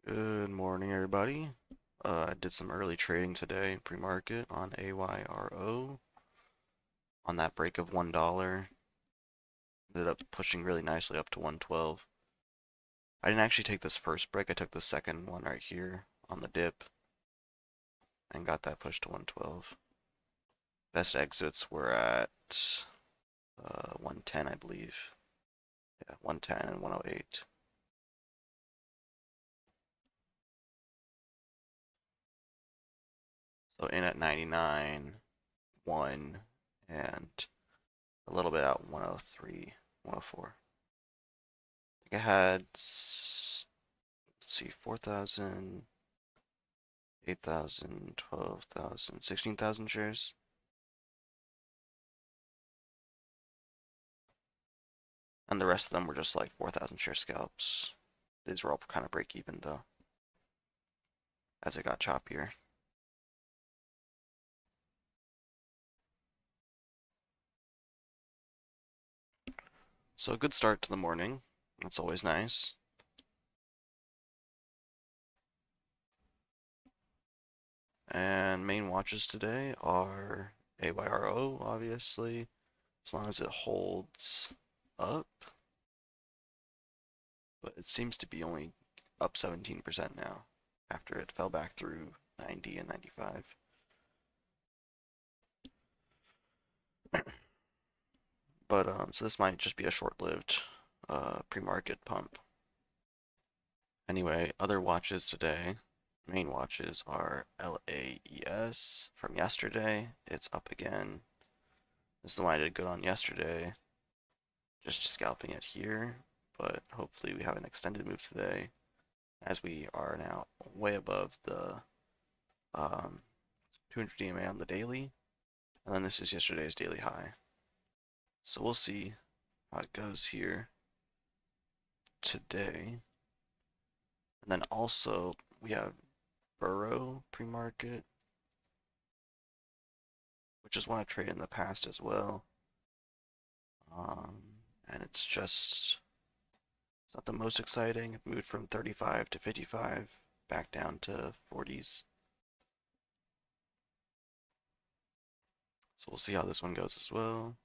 Good morning, everybody. I did some early trading today, pre-market on AYRO on that break of $1. Ended up pushing really nicely up to 112. I didn't actually take this first break, I took the second one right here on the dip and got that push to 112. Best exits were at 110, I believe. Yeah, 110 and 108. So in at 99, 1, and a little bit out 103, 104. I think I had, let's see, 4,000, 8,000, 12,000, 16,000 shares. And the rest of them were just like 4,000 share scalps. These were all kind of break even though, as it got choppier. So a good start to the morning. That's always nice. And main watches today are AYRO, obviously, as long as it holds up. But it seems to be only up 17% now after it fell back through 90 and 95. But so this might just be a short-lived pre-market pump. Anyway, other watches today, main watches are LAES from yesterday. It's up again. This is the one I did good on yesterday. Just scalping it here, but hopefully we have an extended move today, as we are now way above the 200 DMA on the daily, and then this is yesterday's daily high. So we'll see how it goes here today. And then also we have Burrow pre-market, which is one I've traded in the past as well. And it's not the most exciting. It moved from 35 to 55, back down to 40s. So we'll see how this one goes as well.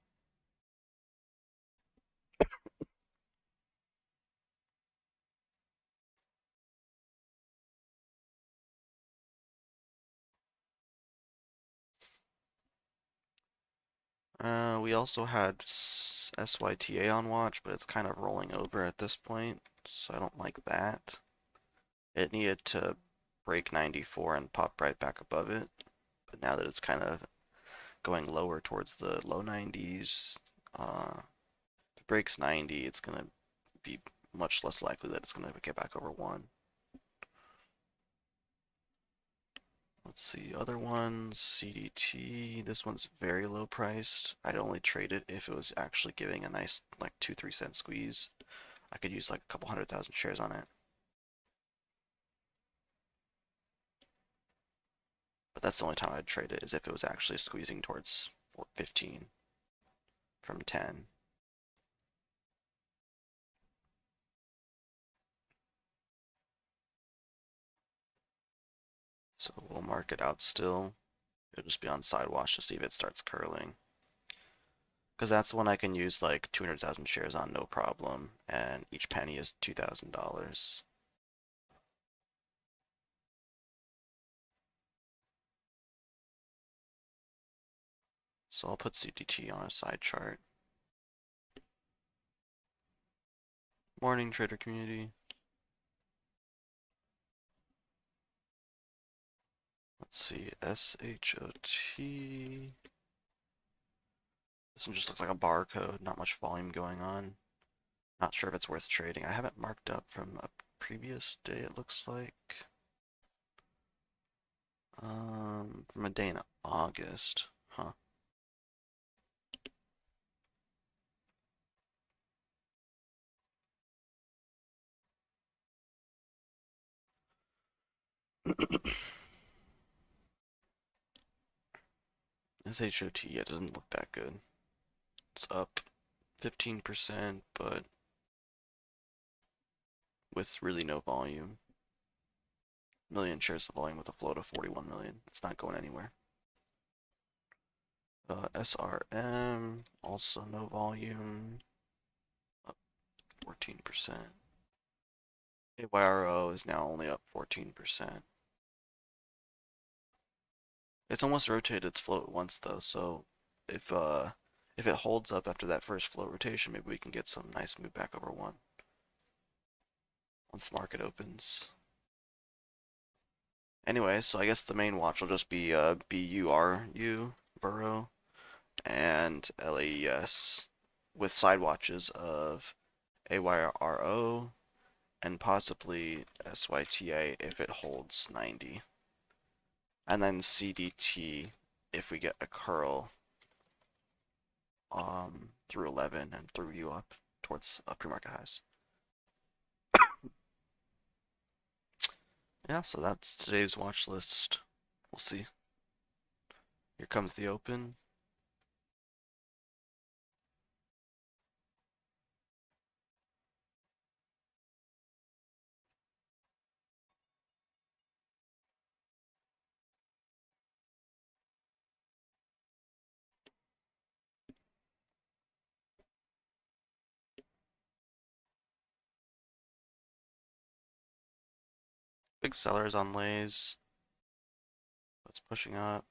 We also had SYTA on watch, but it's kind of rolling over at this point, so I don't like that. It needed to break 94 and pop right back above it, but now that it's kind of going lower towards the low 90s, if it breaks 90, it's going to be much less likely that it's going to get back over 1. Let's see, other ones, CDT, this one's very low priced. I'd only trade it if it was actually giving a nice like 2-3 cent squeeze. I could use like a couple 100,000 shares on it. But that's the only time I'd trade it, is if it was actually squeezing towards 15 from 10. So we'll mark it out still. It'll just be on side watch to see if it starts curling. Because that's one I can use like 200,000 shares on, no problem, and each penny is $2,000. So I'll put CDT on a side chart. Morning, trader community. Let's see, SHOT. This one just looks like a barcode, not much volume going on. Not sure if it's worth trading. I have it marked up from a previous day, it looks like. From a day in August. Huh. SHOT, yeah, doesn't look that good. It's up 15%, but with really no volume. million shares of volume with a float of 41 million. It's not going anywhere. SRM, also no volume, up 14%. AYRO is now only up 14%. It's almost rotated its float once though, so if it holds up after that first float rotation, maybe we can get some nice move back over one once the market opens. Anyway, so I guess the main watch will just be BURU, Burrow, and LAES, with side watches of AYRO and possibly SYTA if it holds 90. And then CDT if we get a curl through 11 and through U up towards pre-market highs. Yeah, so that's today's watch list. We'll see. Here comes the open. Big sellers on lays. It's pushing up.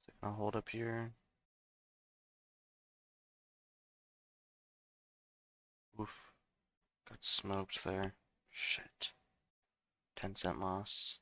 Is it gonna hold up here? Oof. Got smoked there. Shit. 10-cent loss.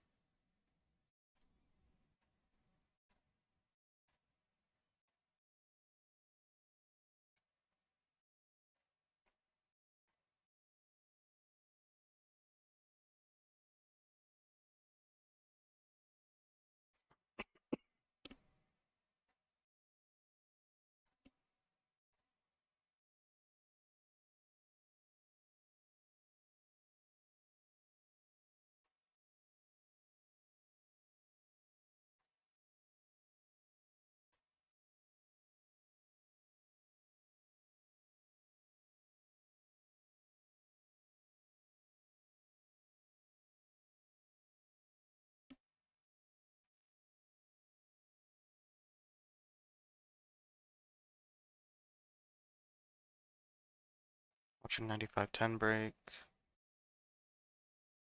Watching 95.10 break.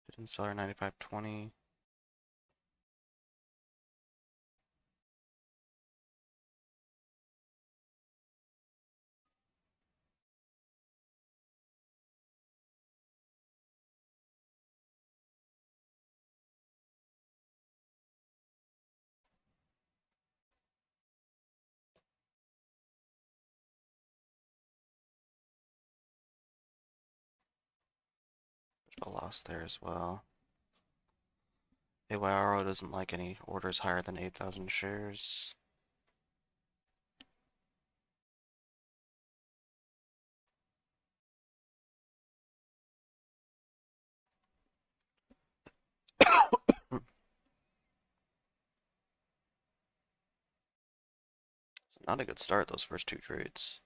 Hidden seller 95.20. A loss there as well. AYRO doesn't like any orders higher than 8,000 shares. Not a good start, those first two trades.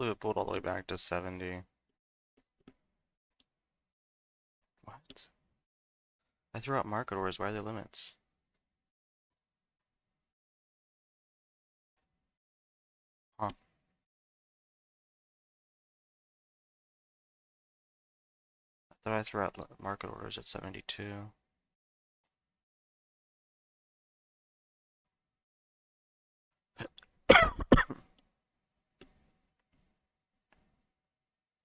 believe it pulled all the way back to 70. What? I threw out market orders. Why are there limits? Huh. I thought I threw out market orders at 72.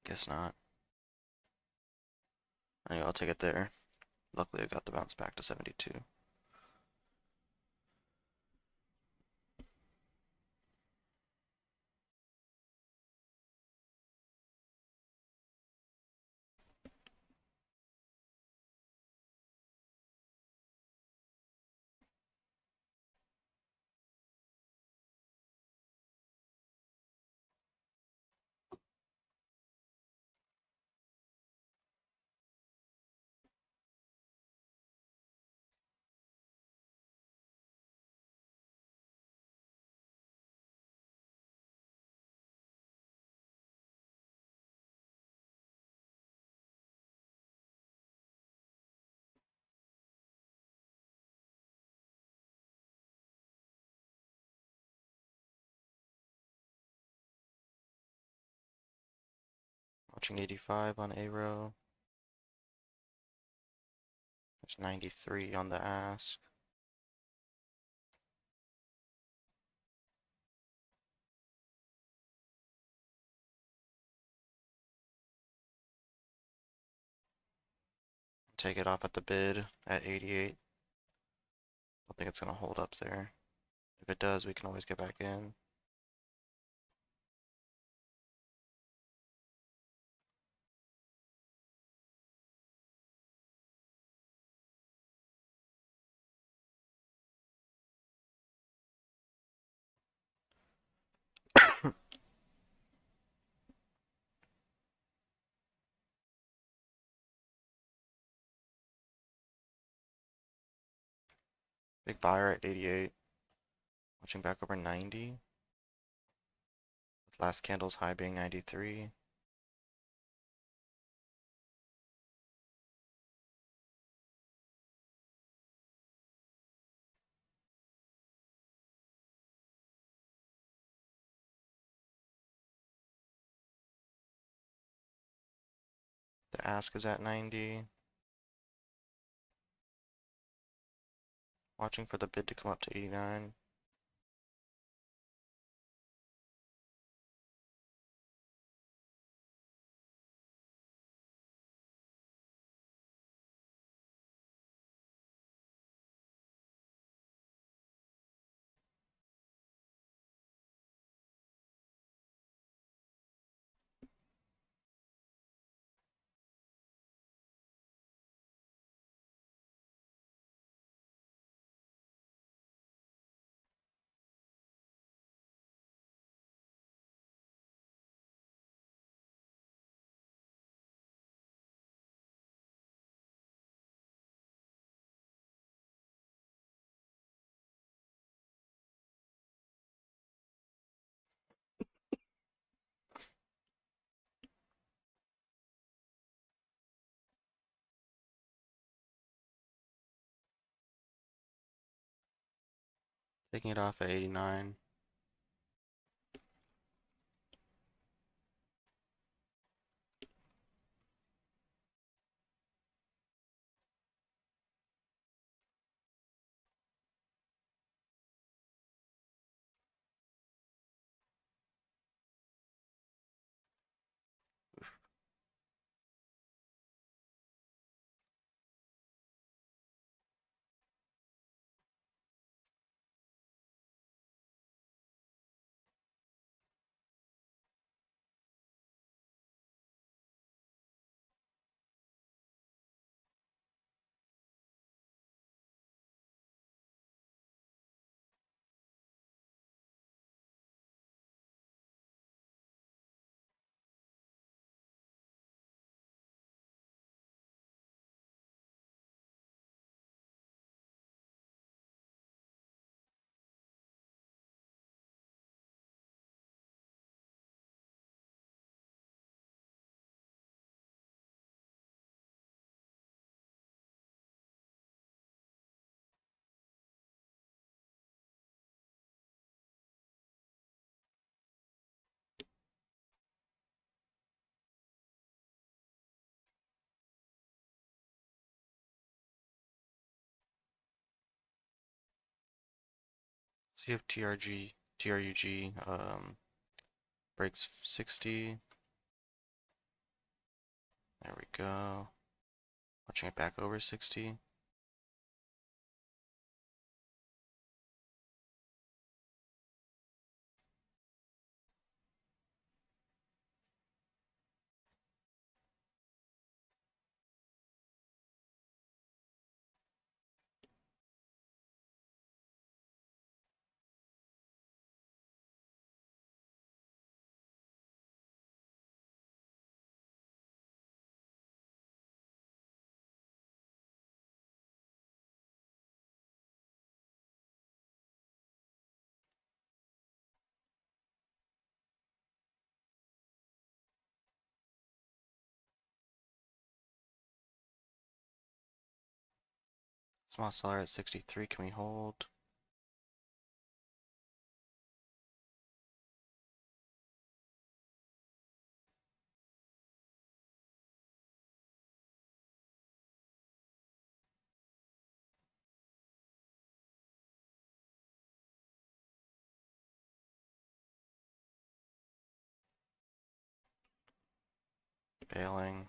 Guess not. Anyway, I'll take it there. Luckily, I got the bounce back to 72. Watching 85 on A row. There's 93 on the ask. Take it off at the bid at 88. I don't think it's going to hold up there. If it does, we can always get back in. Big buyer at 88. Watching back over 90. With last candle's high being 93. The ask is at 90. Watching for the bid to come up to 89. Taking it off at 89. See if TRUG breaks 60. There we go. Watching it back over 60. Small seller at 63. Can we hold? Bailing.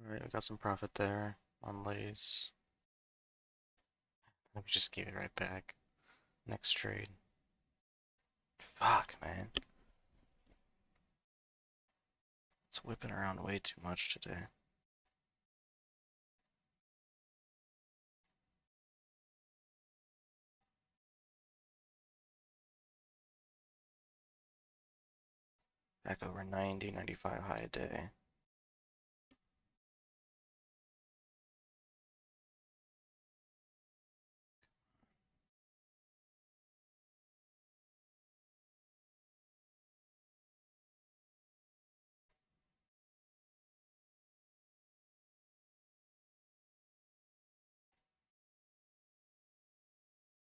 Alright, we got some profit there on lays. Let me just give it right back. Next trade. Fuck, man. It's whipping around way too much today. Back over 90, 95 high a day.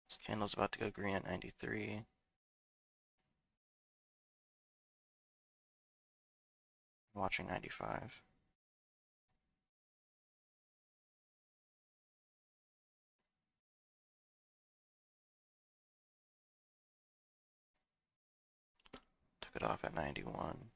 This candle's about to go green at 93. Watching 95. Took it off at 91.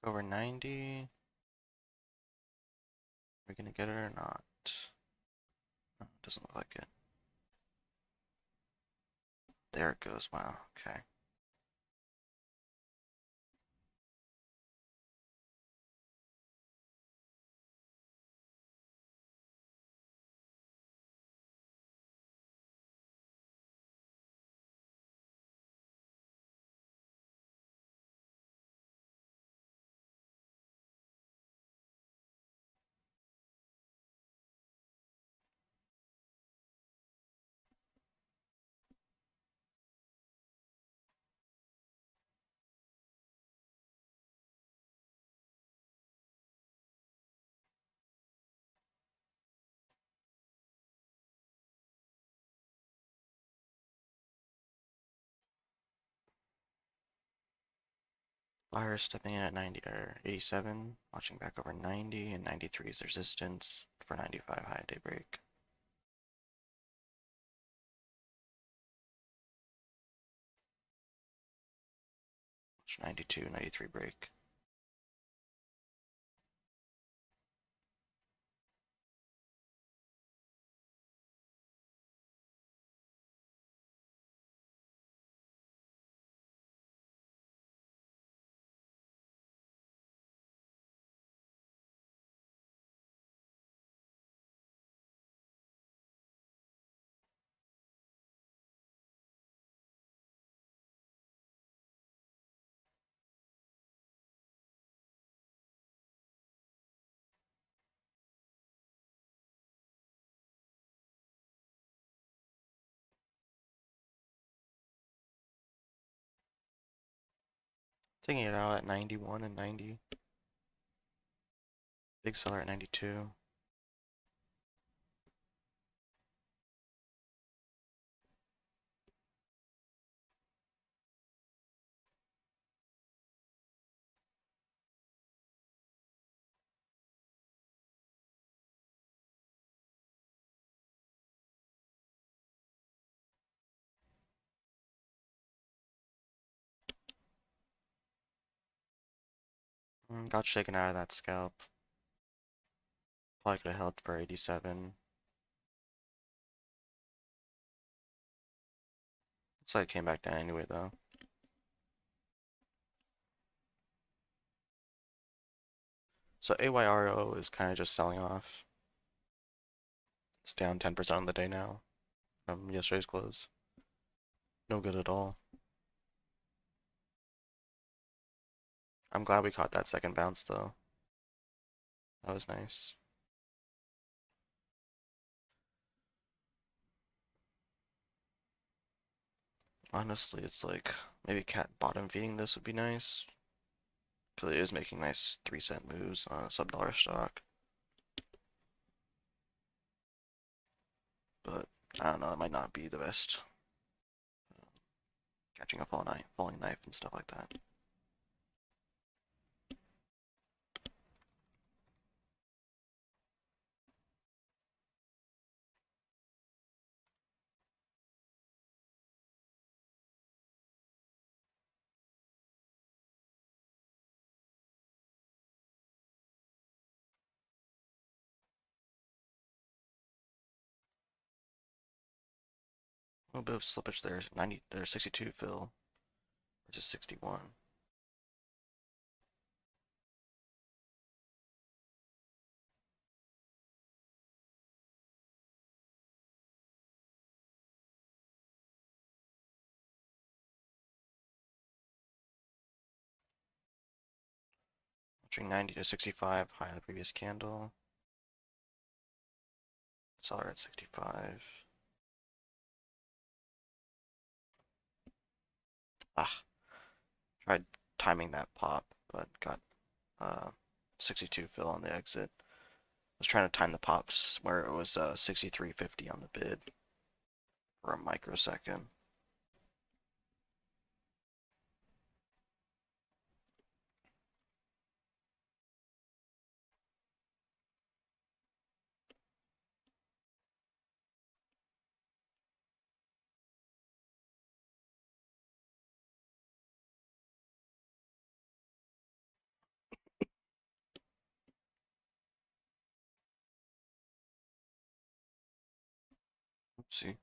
Over 90. Are we gonna get it or not? No, it doesn't look like it. There it goes. Wow. Okay. Buyers stepping in at 90 or 87, watching back over 90, and 93 is resistance for 95 high day break. 92, 93 break. Taking it out at 91 and 90. Big seller at 92. Got shaken out of that scalp. Probably could have held for 87. Looks like it came back down anyway though. So AYRO is kind of just selling off. It's down 10% on the day now from yesterday's close. No good at all. I'm glad we caught that second bounce though. That was nice. Honestly, it's like maybe cat bottom feeding this would be nice. Because it is making nice 3-cent moves on a sub-dollar stock. but I don't know, it might not be the best. Catching a falling knife and stuff like that. A little bit of slippage there. 90 or 62 fill versus 61. Watching 90 to 65, high on the previous candle. Seller at 65. Ah, tried timing that pop, but got 62 fill on the exit. Was trying to time the pops where it was 63.50 on the bid for a microsecond. Let's see.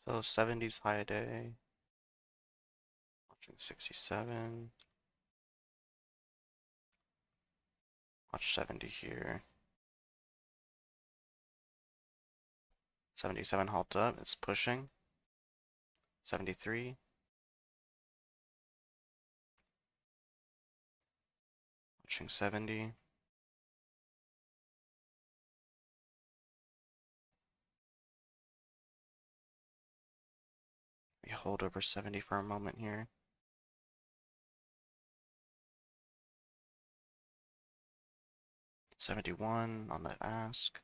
So 70's high a day. Watching 67. Watch 70 here. 77 halt up. It's pushing. 73. Watching 70. We hold over 70 for a moment here. 71 on the ask.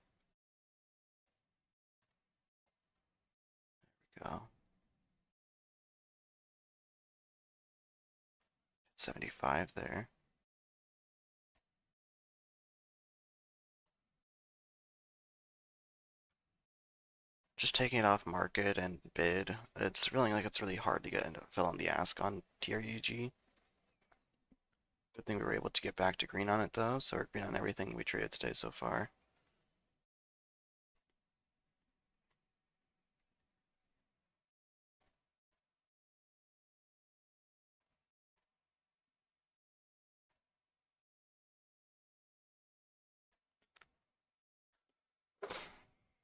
There we go. 75 there. Just taking it off market and bid. It's feeling like it's really hard to get into fill in the ask on TRUG. Good thing we were able to get back to green on it though, so we're green on everything we traded today so far.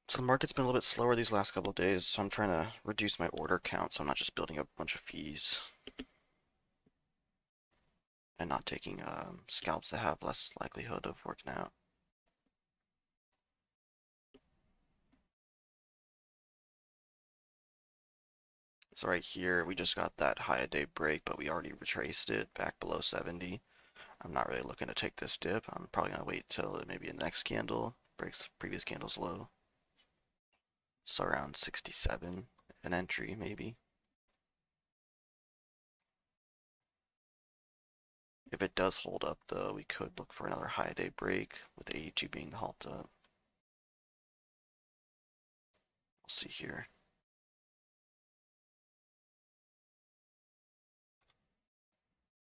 So the market's been a little bit slower these last couple of days, so I'm trying to reduce my order count so I'm not just building a bunch of fees and not taking scalps that have less likelihood of working out. So right here, we just got that high a day break, but we already retraced it back below 70. I'm not really looking to take this dip. I'm probably gonna wait till maybe the next candle breaks previous candle's low. So around 67, an entry maybe. If it does hold up though, we could look for another high day break with 82 being the halt up. We'll see here.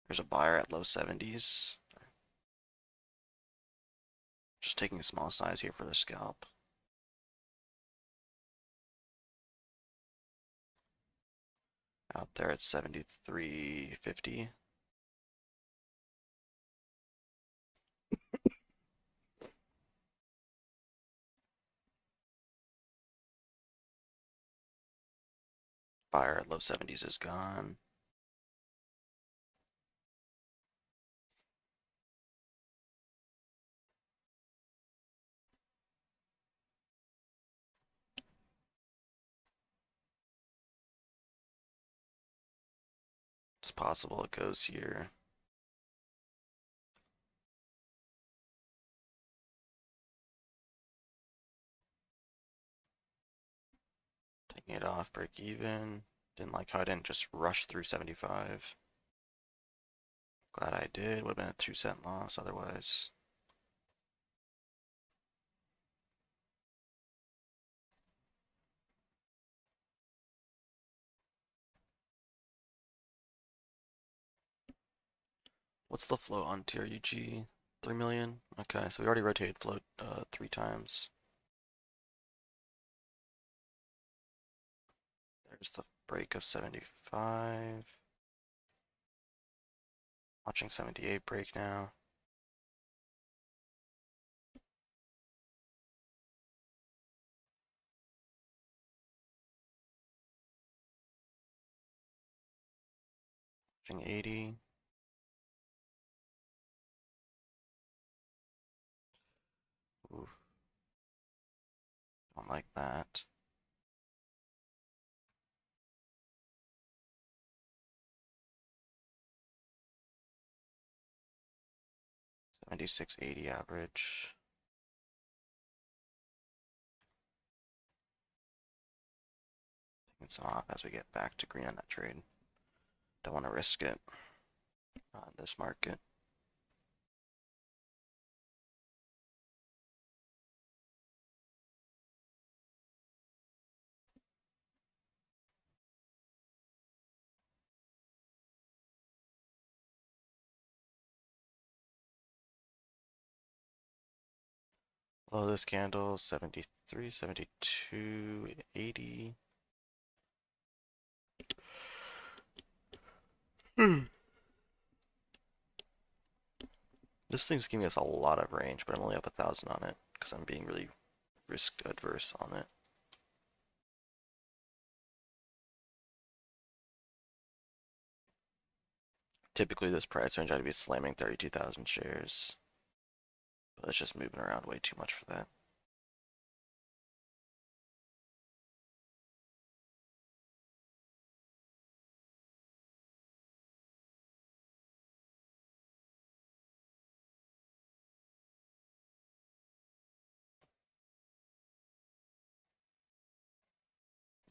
There's a buyer at low 70s. Just taking a small size here for the scalp. Out there at 73.50. Buyer at low 70s is gone. It's possible it goes here. Taking it off, break even. Didn't like how I didn't just rush through 75. Glad I did. Would have been a 2-cent loss otherwise. What's the float on TRUG? 3 million? Okay, so we already rotated float 3 times. There's the break of 75. Watching 78 break now. Watching 80. Oof. Don't like that. $76.80 average. Taking some off as we get back to green on that trade. Don't want to risk it on this market. Below this candle, 73, 72, 80. This thing's giving us a lot of range, but I'm only up 1,000 on it because I'm being really risk adverse on it. Typically this price range I'd be slamming 32,000 shares, but it's just moving around way too much for that.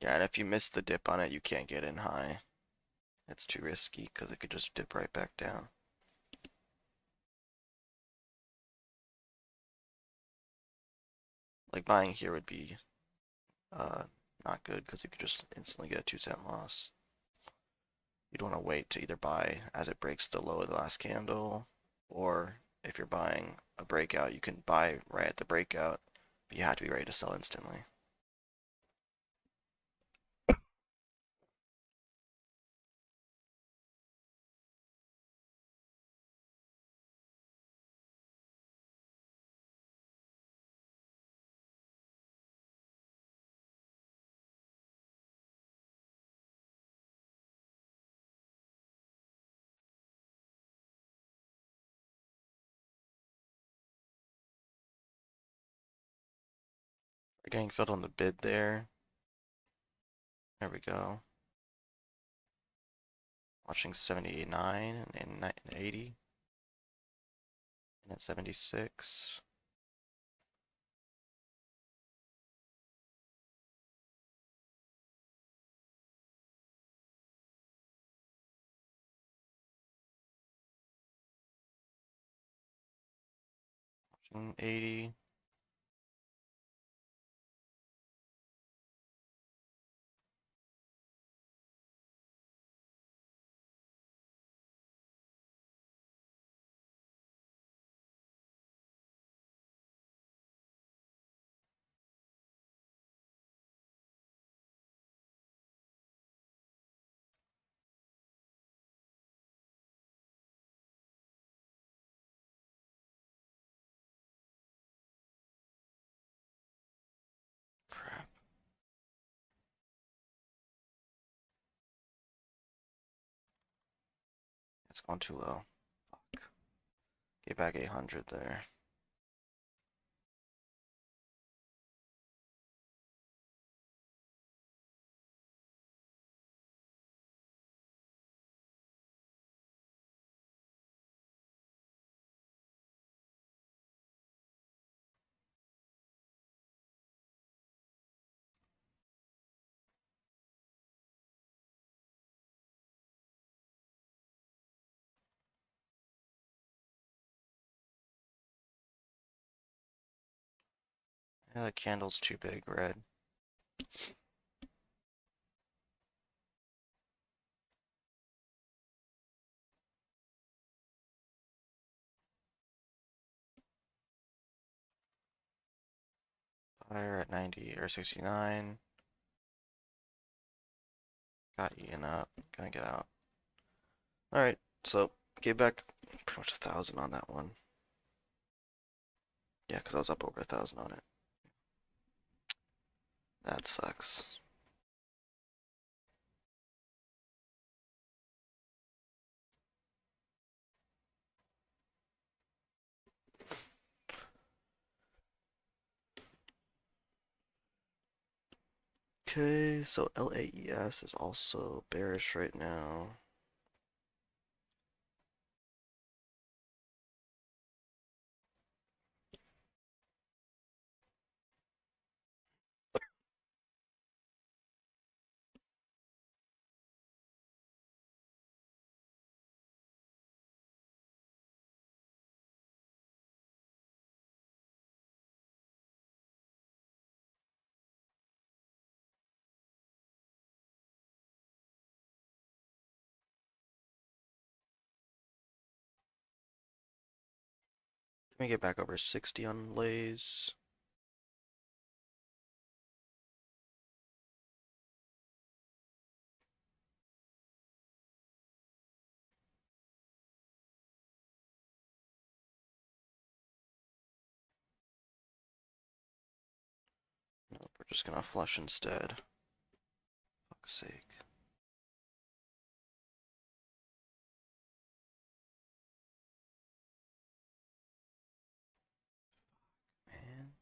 Yeah, and if you miss the dip on it, you can't get in high. It's too risky because it could just dip right back down. Like buying here would be not good because you could just instantly get a 2-cent loss. You'd want to wait to either buy as it breaks the low of the last candle, or if you're buying a breakout, you can buy right at the breakout, but you have to be ready to sell instantly. We're getting filled on the bid there. There we go. Watching 79 and 80. And at 76. Watching 80. It's gone too low. Fuck. Get back 800 there. Yeah, the candle's too big, red. Fire at 90 or 69. Got eaten up. Gonna get out. Alright, so gave back pretty much 1,000 on that one. Yeah, because I was up over 1,000 on it. That sucks. Okay, so LAES is also bearish right now. Let me get back over 60 on Lays. Nope, we're just gonna flush instead. Fuck's sake. Man.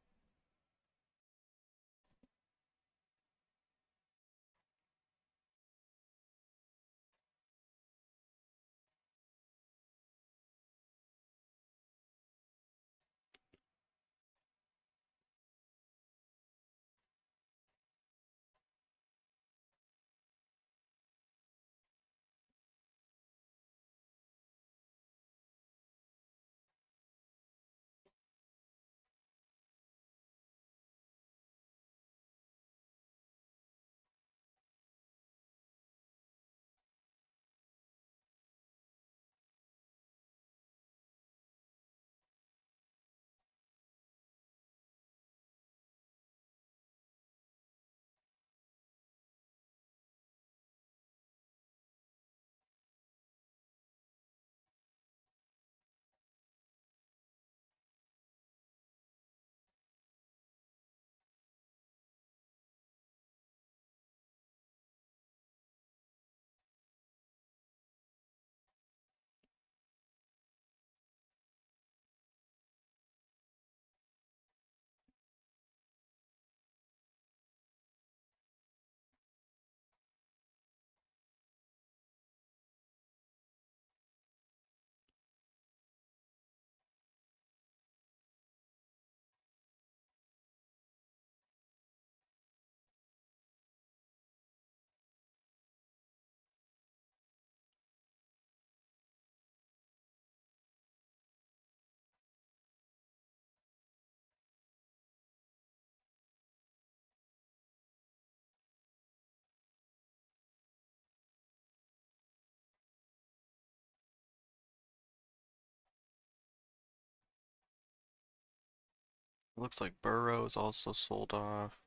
Looks like Burrow's also sold off.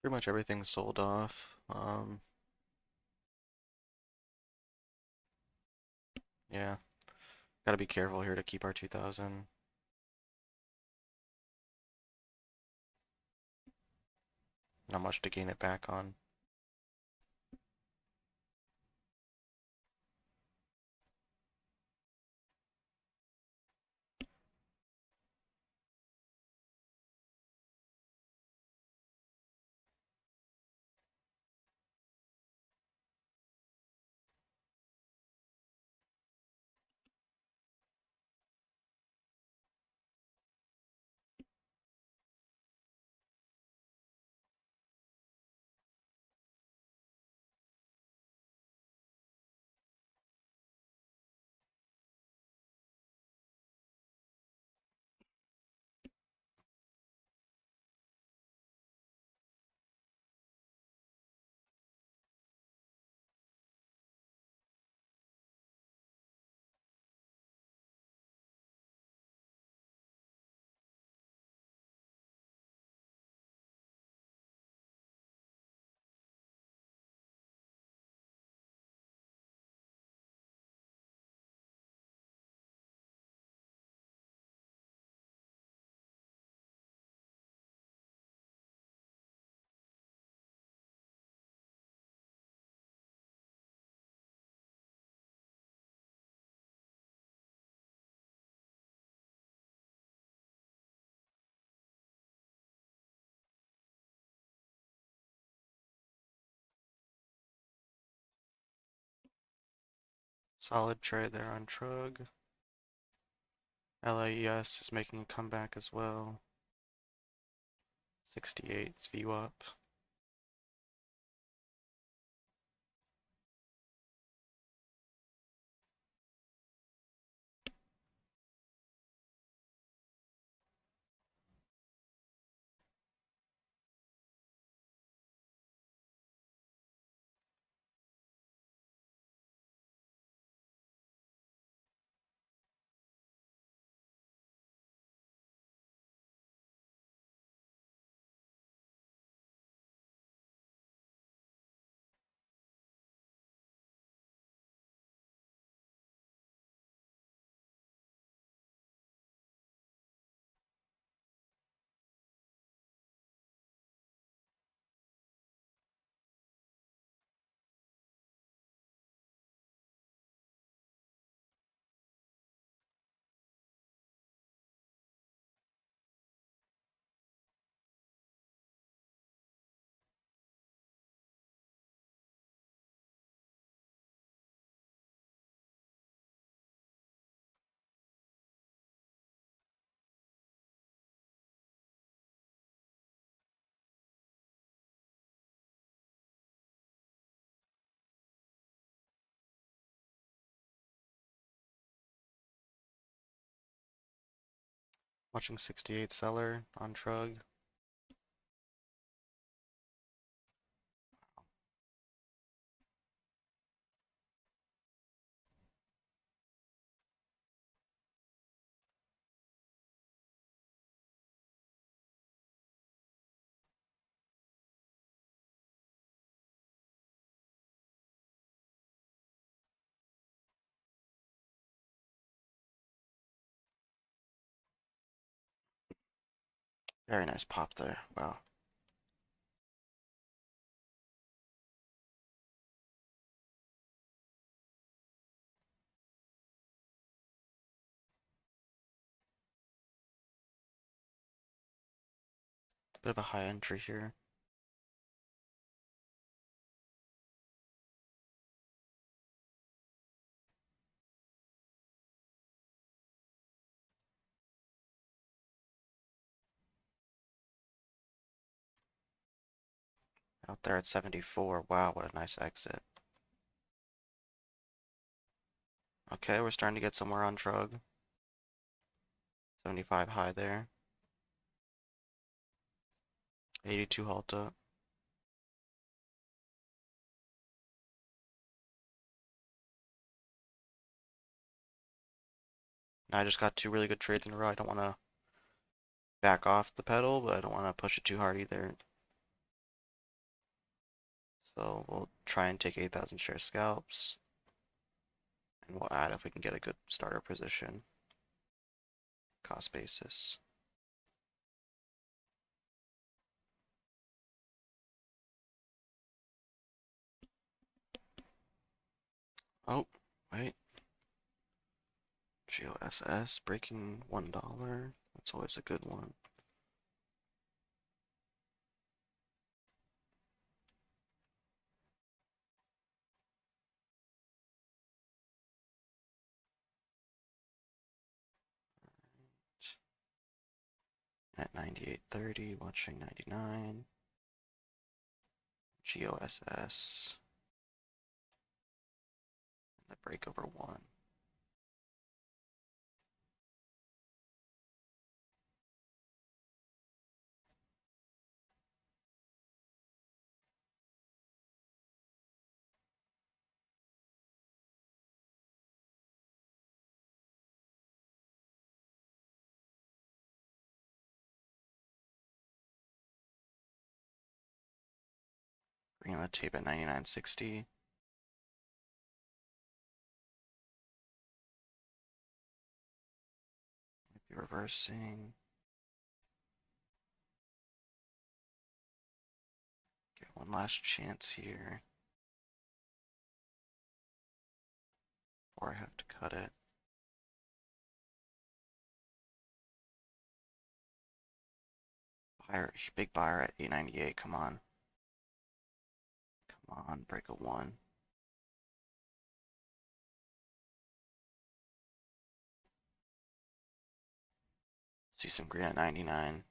Pretty much everything's sold off. Yeah. Gotta be careful here to keep our 2000. Not much to gain it back on. Solid trade there on Trug. LAES is making a comeback as well. 68 is VWAP. Watching 68 seller on Trug. Very nice pop there. Wow. Bit of a high entry here. Out there at 74. Wow, what a nice exit. Okay, we're starting to get somewhere on Trug. 75 high there. 82 Halta. Now I just got two really good trades in a row. I don't want to back off the pedal, but I don't want to push it too hard either. So we'll try and take 8,000 share scalps. And we'll add if we can get a good starter position. Cost basis. Oh, wait. GOSS breaking $1. That's always a good one. At 98.30, watching 99. GOSS. And the break over 1. Green on the tape at 99.60. Might be reversing. Get one last chance here. Or I have to cut it. Buyer, big buyer at 8.98. Come on. Come on, break a 1. See some green at 99.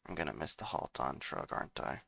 I'm gonna miss the halt on shrug, aren't I?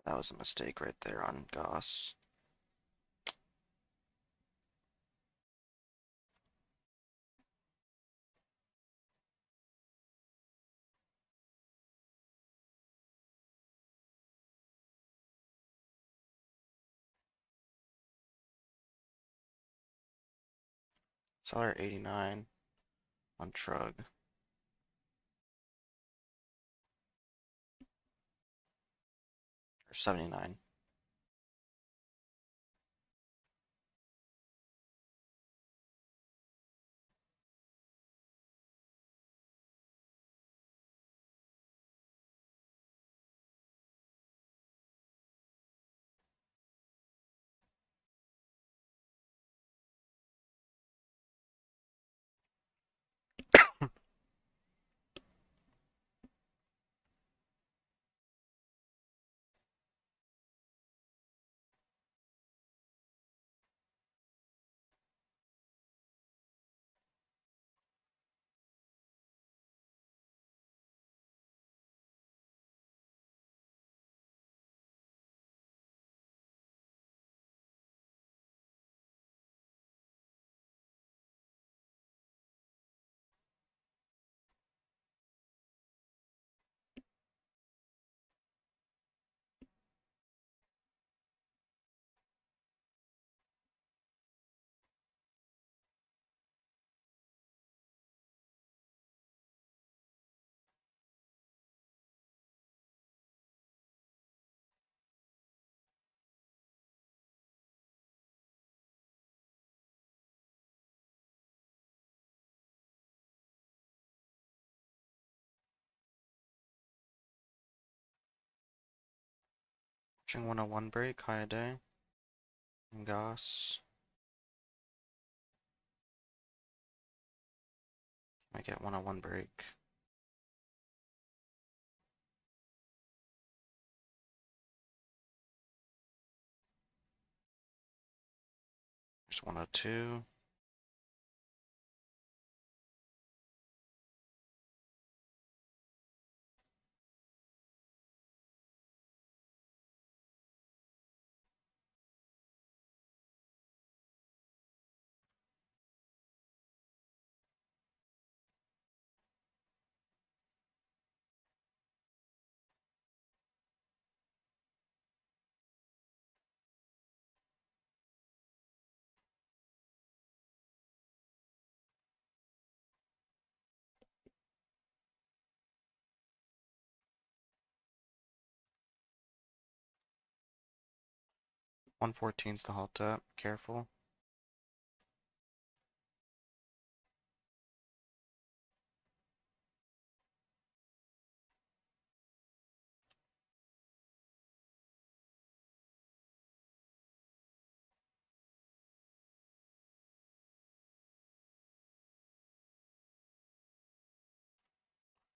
That was a mistake right there on Goss. Seller 89 on Trug. Or 79. Watching 101 break, high day. And Goss. Might get 101 break. There's 102. One 114's the halt up. Careful.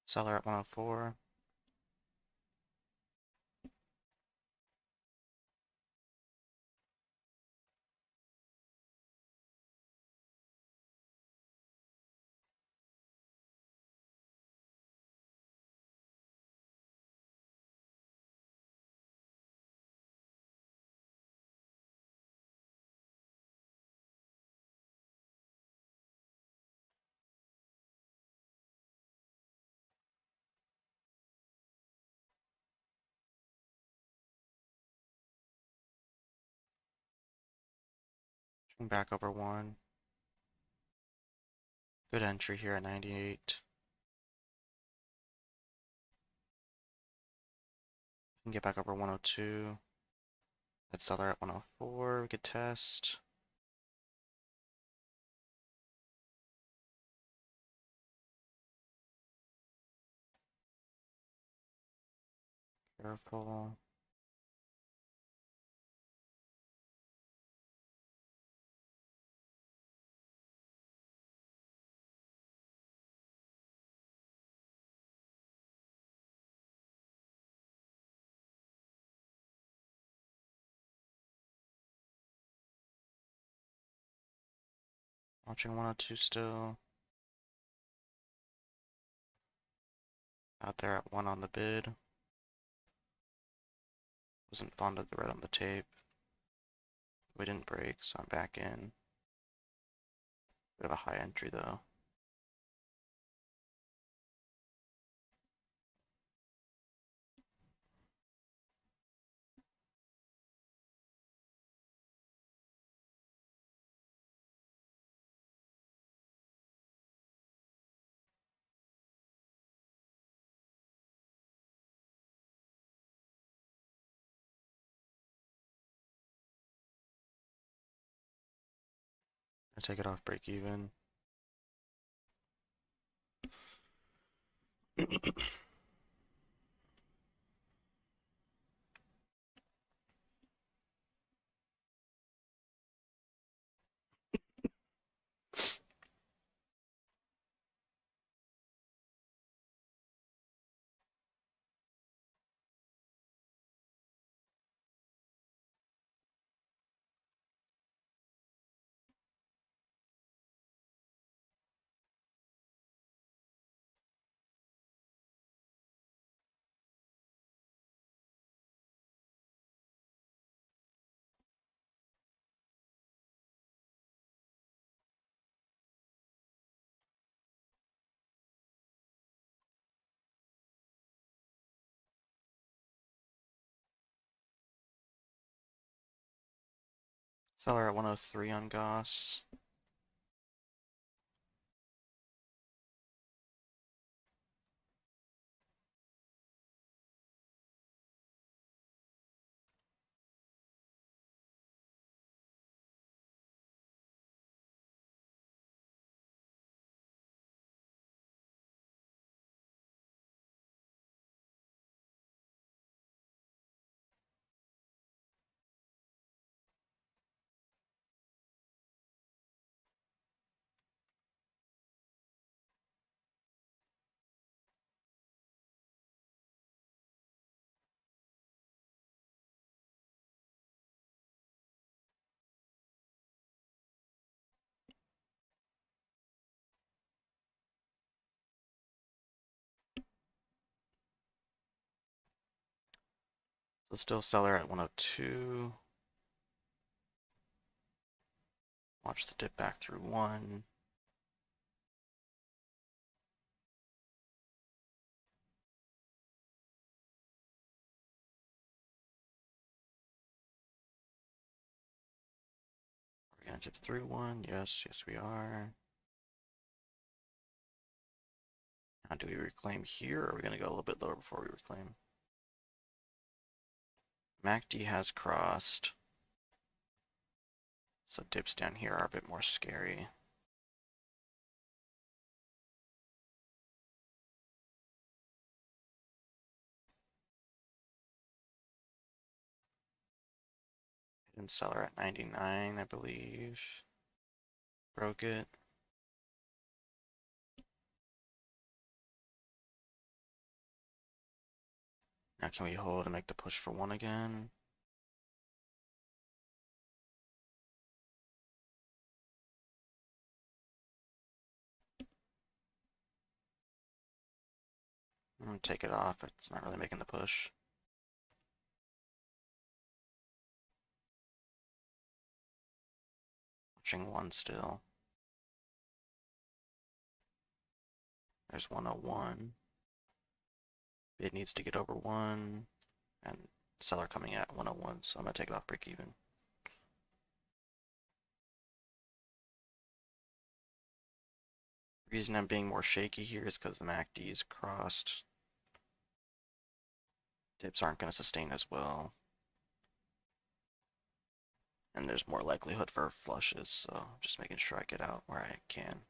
Seller at 104. Back over 1. Good entry here at 98. Can get back over 102. That's seller at 104. We could test. Careful. Watching 102 still. Out there at 1 on the bid. Wasn't fond of the red on the tape. We didn't break, so I'm back in. Bit of a high entry though. I take it off break even. Seller at 103 on Goss. So still seller at 102. Watch the dip back through 1. We're gonna dip through 1. Yes, yes we are. Now do we reclaim here, or are we gonna go a little bit lower before we reclaim? MACD has crossed. So dips down here are a bit more scary. Hidden seller at 99, I believe. Broke it. Now can we hold and make the push for 1 again? I'm gonna take it off. It's not really making the push. Watching 1 still. There's 101. Bid needs to get over 1. And seller coming at 101, so I'm gonna take it off break even. The reason I'm being more shaky here is because the MACD is crossed. Dips aren't gonna sustain as well. And there's more likelihood for flushes, so just making sure I get out where I can.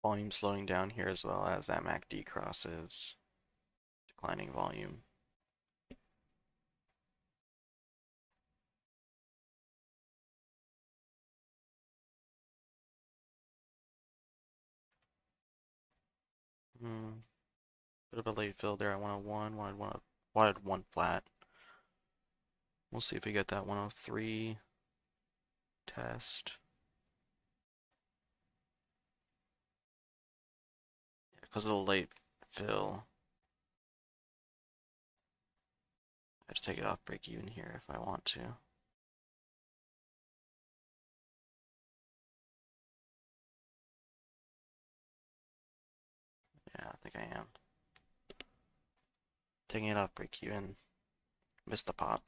Volume slowing down here as well as that MACD crosses. Declining volume. Bit of a late fill there at 101. Wanted 1 flat. We'll see if we get that 103 test. Yeah, because of the late fill, I just take it off break even here if I want to. Yeah, I think I am. Taking it off break even. Missed the pot.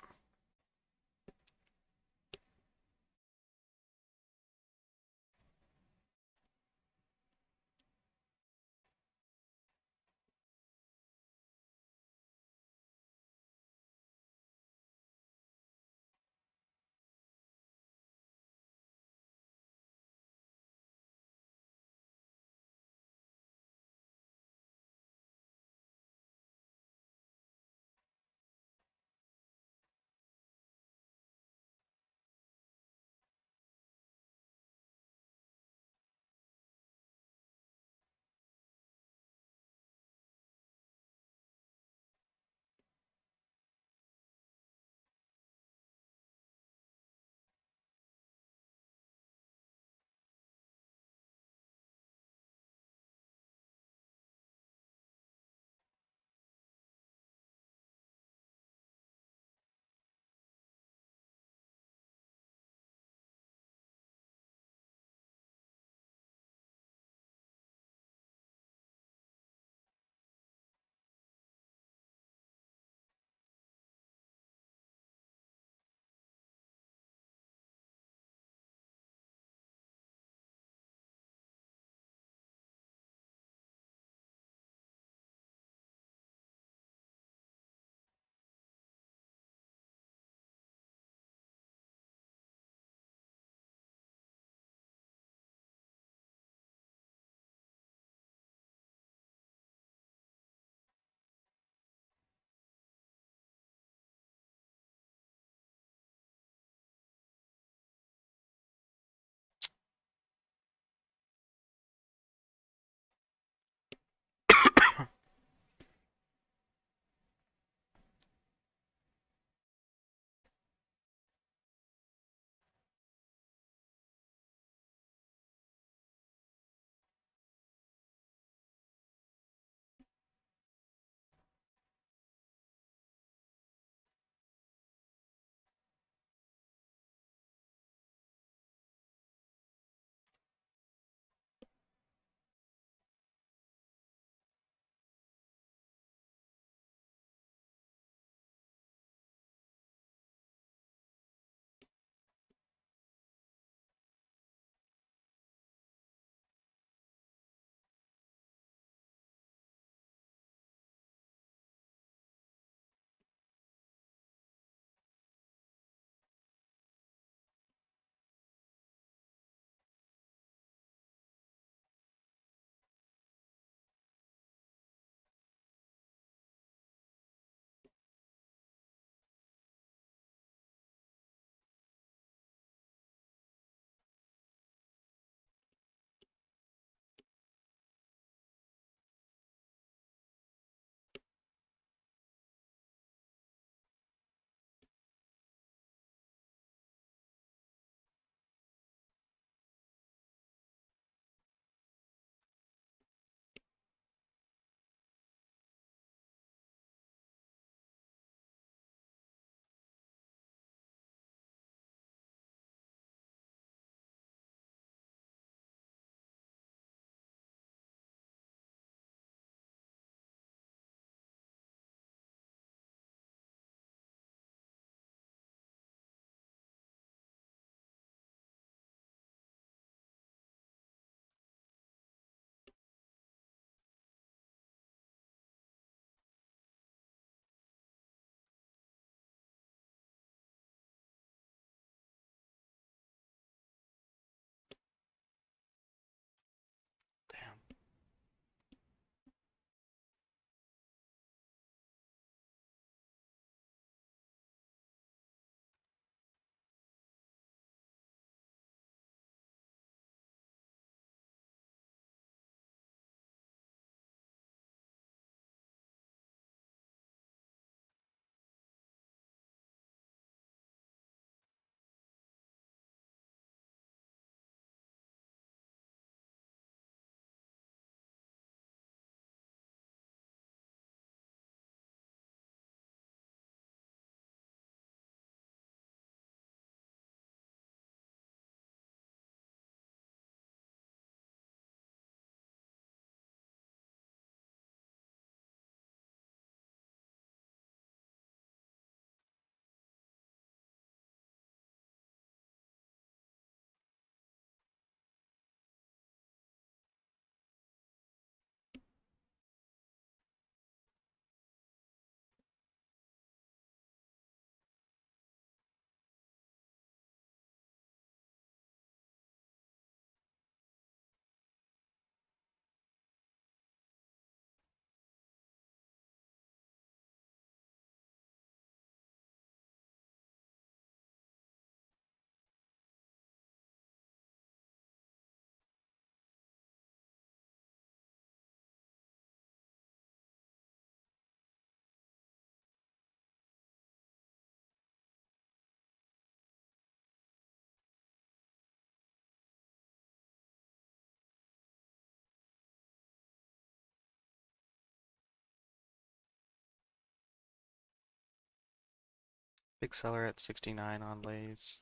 Big seller at 69 on lays.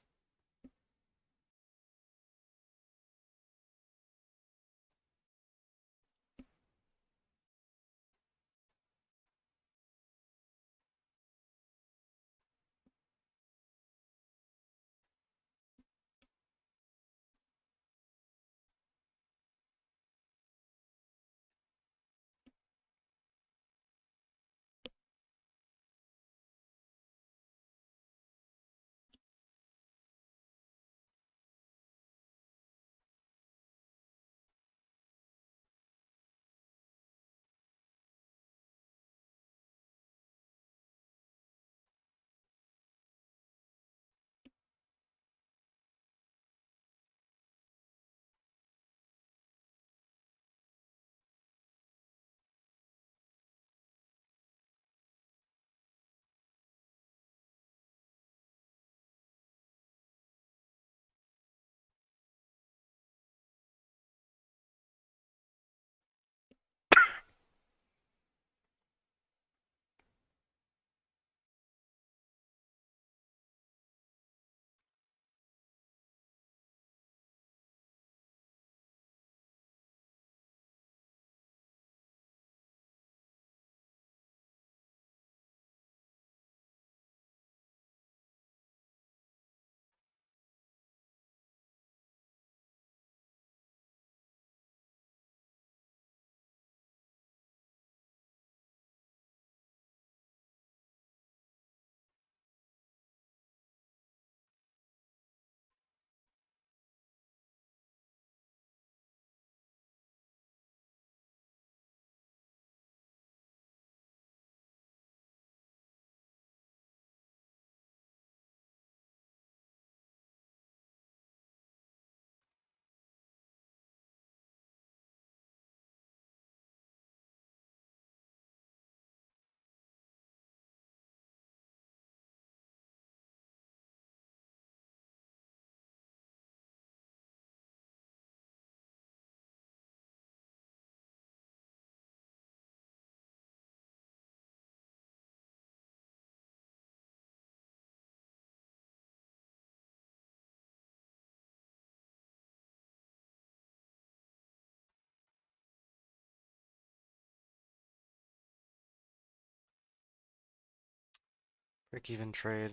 Break even trade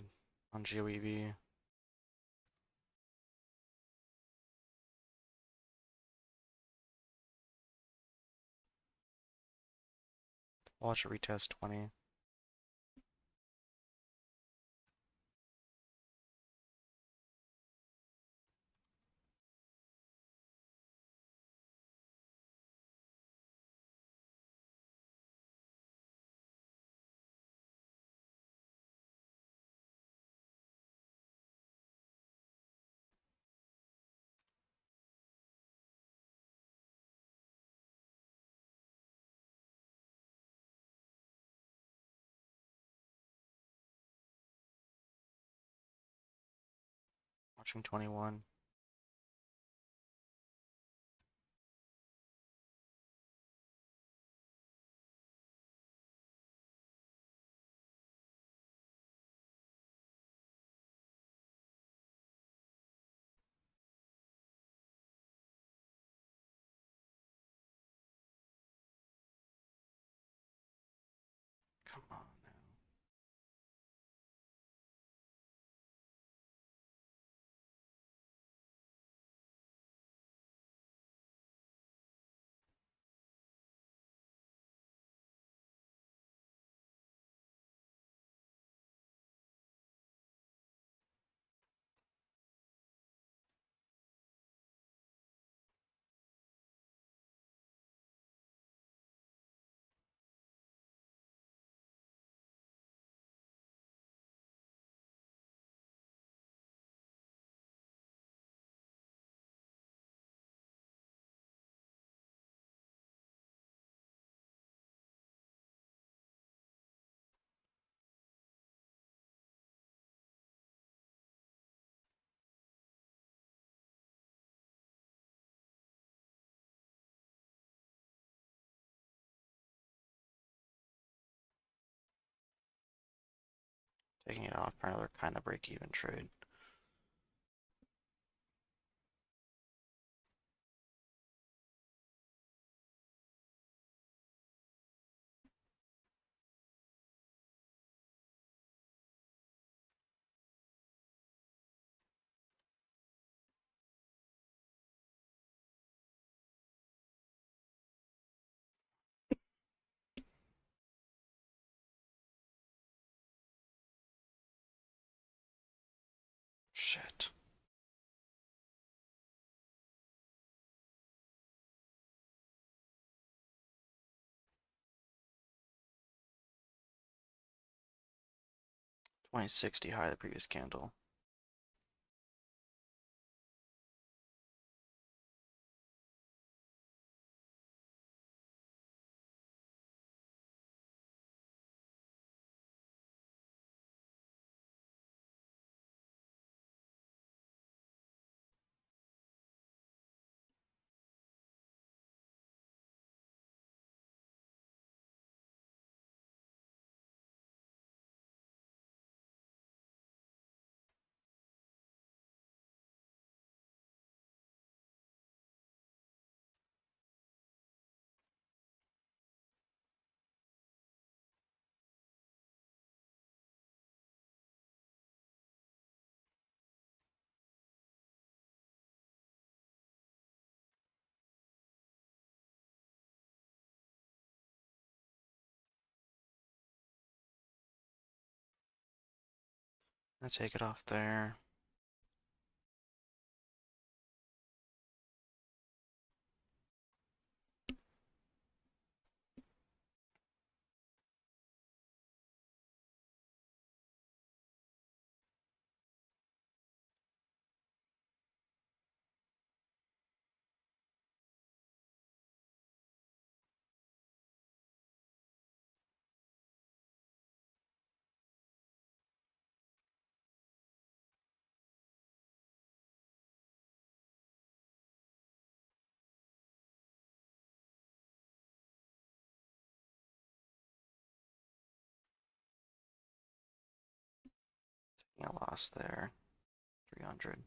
on GOEV. Watch it retest 20. Watching 21. Come on now. Taking it off for another kind of break-even trade. Shit. $20.60 high the previous candle. I'm gonna take it off there. Taking a loss there. 300.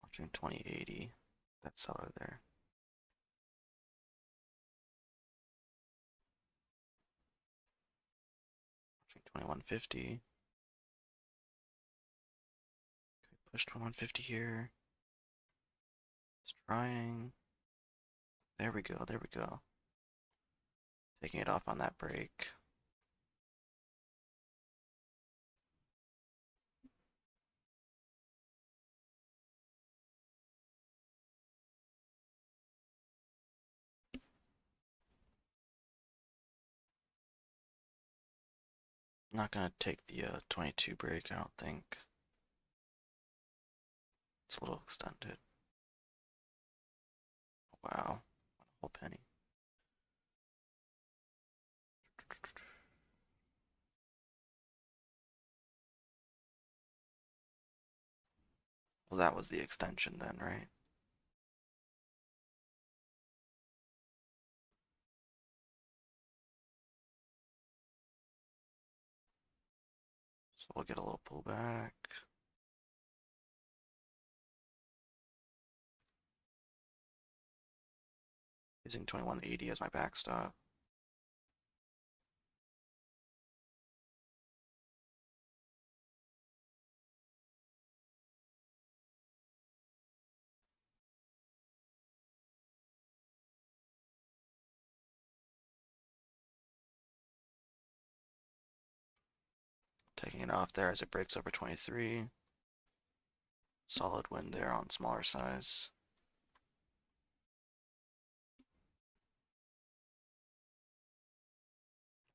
Watching 2080. That seller there. Watching 2150. Push 2150 here. It's trying. There we go, there we go. Taking it off on that break. I'm not gonna take the 22 break, I don't think. It's a little extended. Wow, a whole penny. Well, that was the extension then, right? So we'll get a little pullback. Using 2180 as my backstop. Taking it off there as it breaks over 23. Solid win there on smaller size.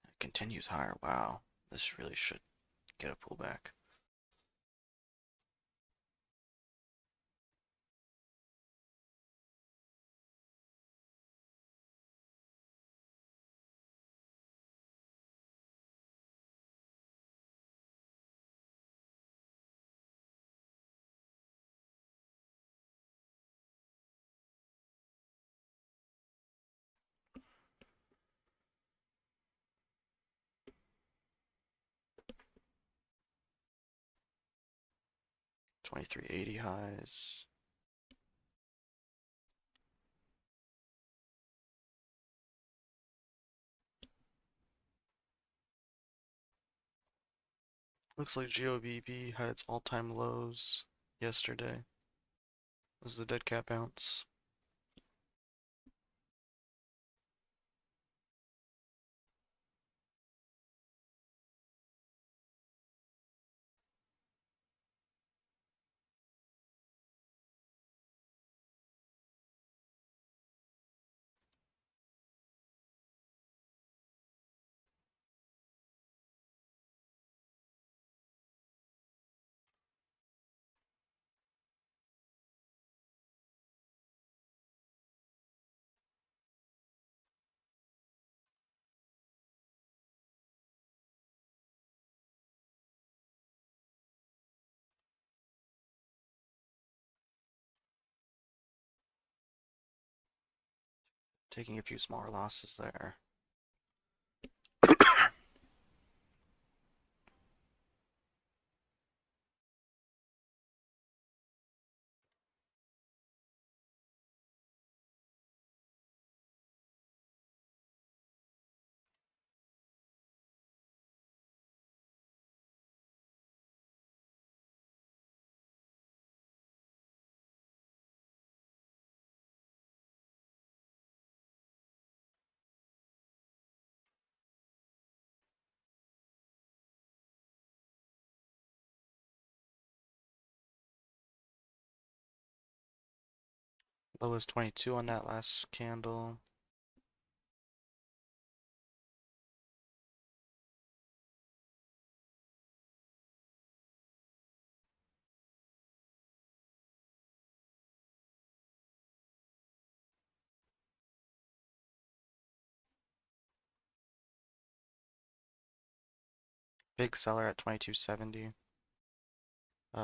It continues higher. Wow, this really should get a pullback. 2380 highs. Looks like GOBB had its all-time lows yesterday. This is the dead cat bounce. Taking a few smaller losses there. Low is 22 on that last candle. Big seller at 2270.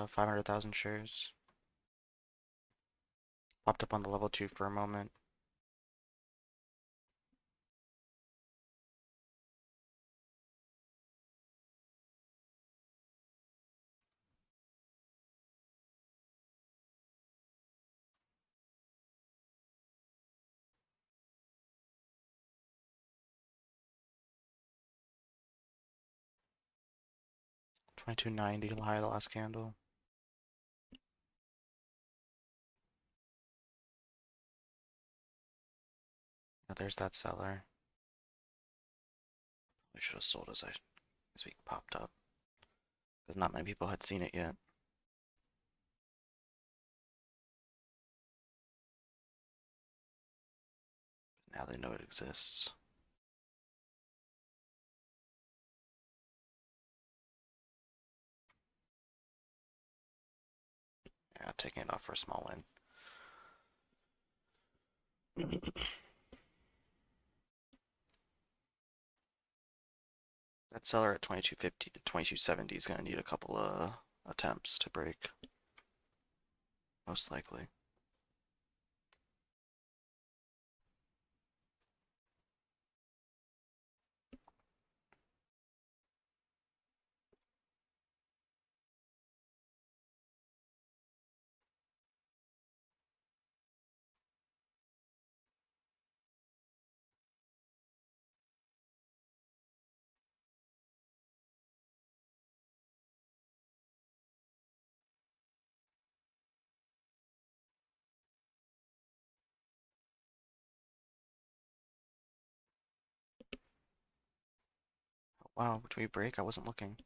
500,000 shares. Popped up on the level 2 for a moment. $22.90 high of the last candle. Oh, there's that seller. I should have sold as we popped up, because not many people had seen it yet. Now they know it exists. Yeah, taking it off for a small win. That seller at 2250 to 2270 is going to need a couple of attempts to break. Most likely. Wow, do we break? I wasn't looking.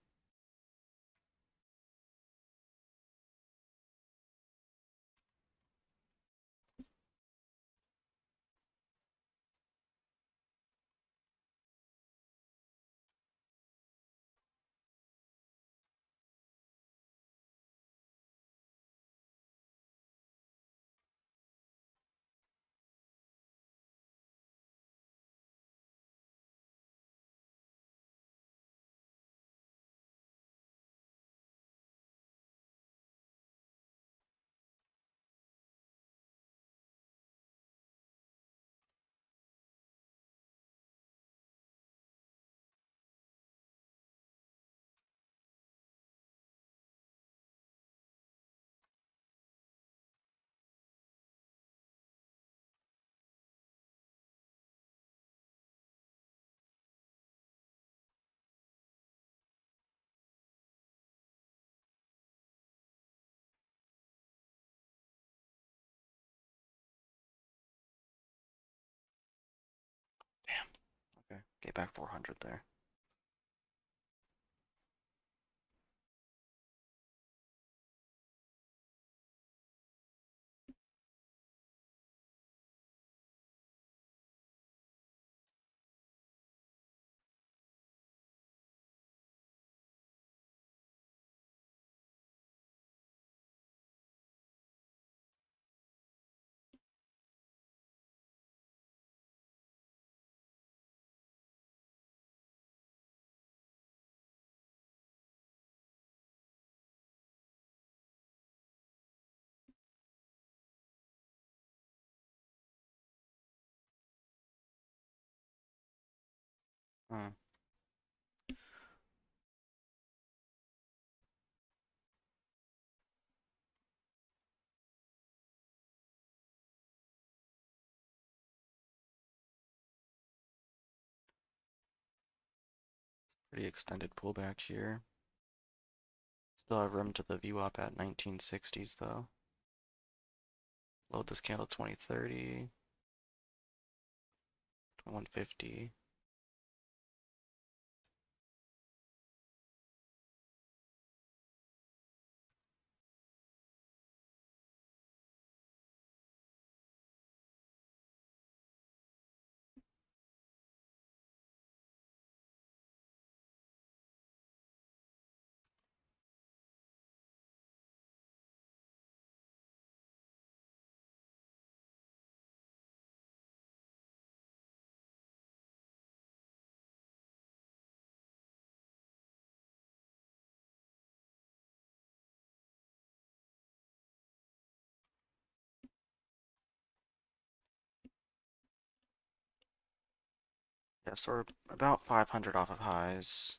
Okay, get back 400 there. Hmm. Pretty extended pullback here. Still have room to the VWAP at 1960s though. Load this candle 2030, 2150. 'Kay. Yeah, so we're about 500 off of highs.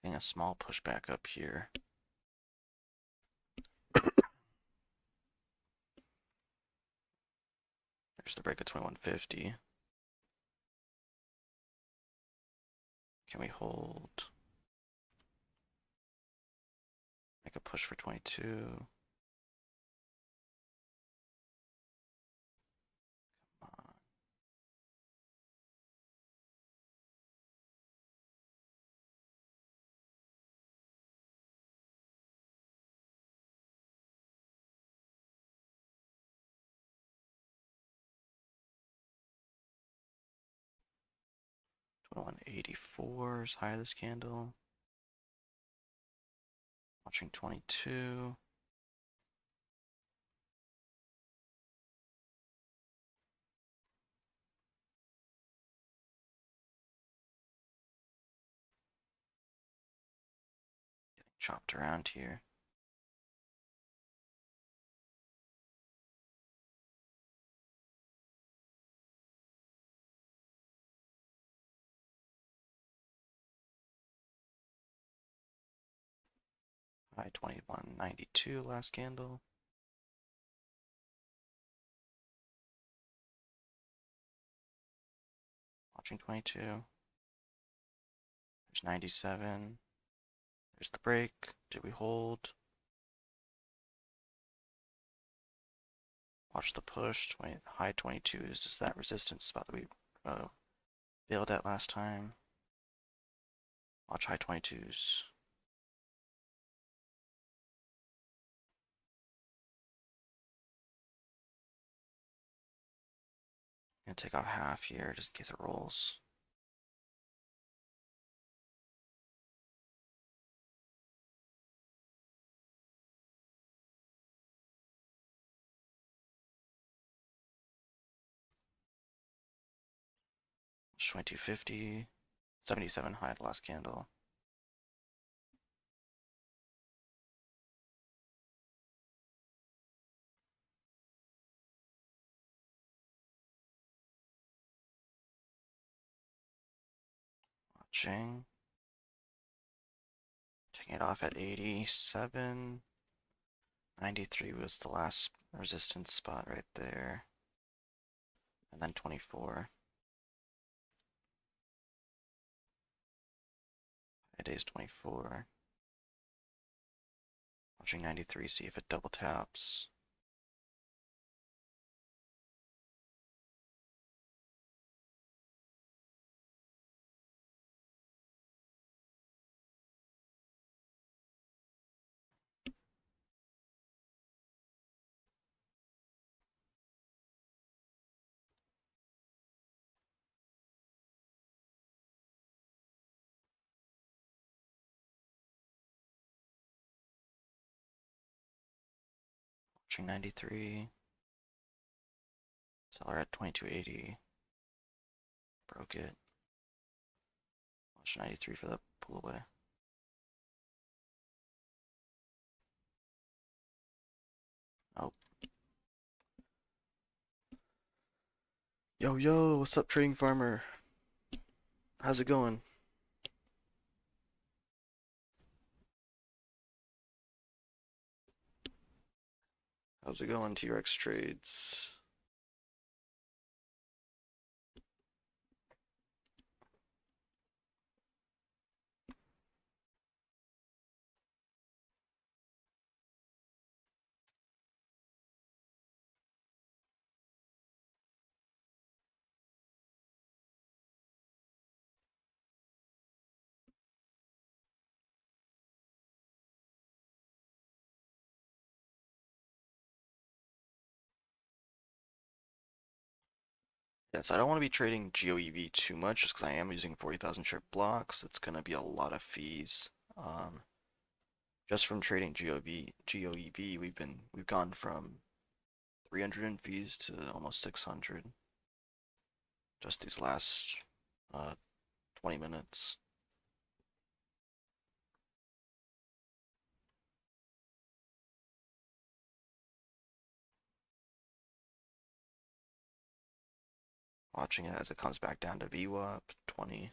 Getting a small pushback up here. There's the break of 2150. Can we hold? Make a push for 22. Come on. 2184 is high of this candle. Watching 22. Getting chopped around here. High 2192 last candle. Watching 22. There's 97. There's the break. Did we hold? Watch the push. High 22s is that resistance spot that we failed at last time. Watch high 22s. Gonna take off half here just in case it rolls. Watch 2250. 77 high at the last candle. Watching. Taking it off at 87. 93 was the last resistance spot right there. And then 24. High days 24. Watching 93, see if it double taps. Watching 93. Seller at 2280. Broke it. Watch 93 for the pull away. Oh. Yo, yo, what's up, trading farmer? How's it going? How's it going, T-Rex trades? Yes, I don't want to be trading GOEV too much just because I am using 40,000 chip blocks. It's going to be a lot of fees. Just from trading GOEV, we've gone from 300 in fees to almost 600 just these last 20 minutes. Watching it as it comes back down to VWAP 20.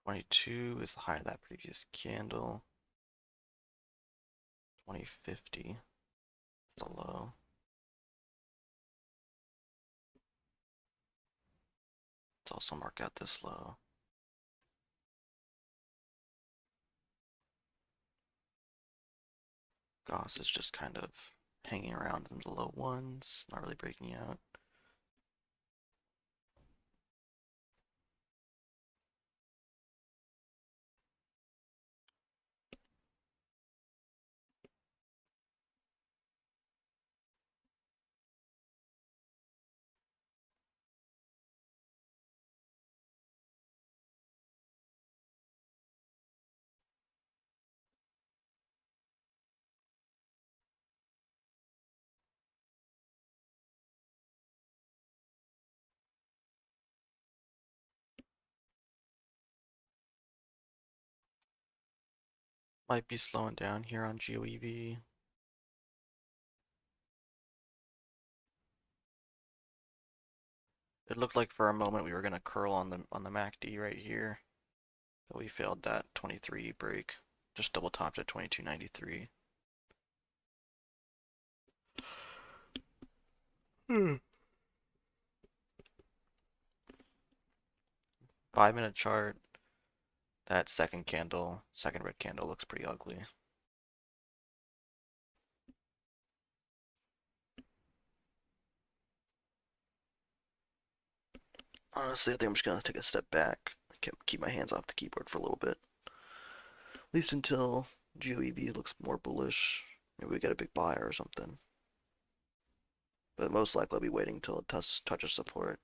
22 is the high of that previous candle. 2050 is the low. Let's also mark out this low. Goss is just kind of hanging around in the low ones, not really breaking out. Might be slowing down here on GOEV. It looked like for a moment we were gonna curl on the MACD right here, but we failed that 23 break. Just double topped at 2293. 5-minute chart. That second candle, second red candle looks pretty ugly. Honestly, I think I'm just gonna take a step back. Keep my hands off the keyboard for a little bit. At least until GOEV looks more bullish. Maybe we get a big buy or something. But most likely I'll be waiting until it touches support.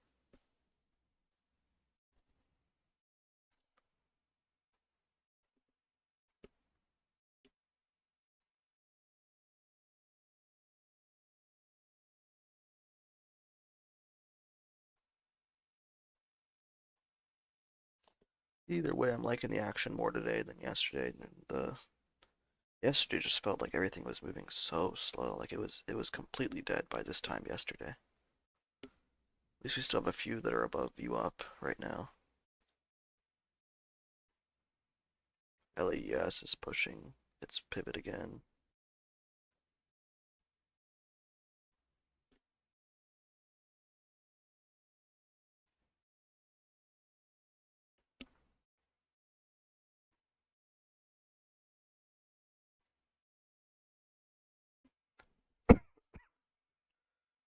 Either way, I'm liking the action more today than yesterday. Yesterday just felt like everything was moving so slow. Like it was completely dead by this time yesterday. At least we still have a few that are above view up right now. LAES is pushing its pivot again.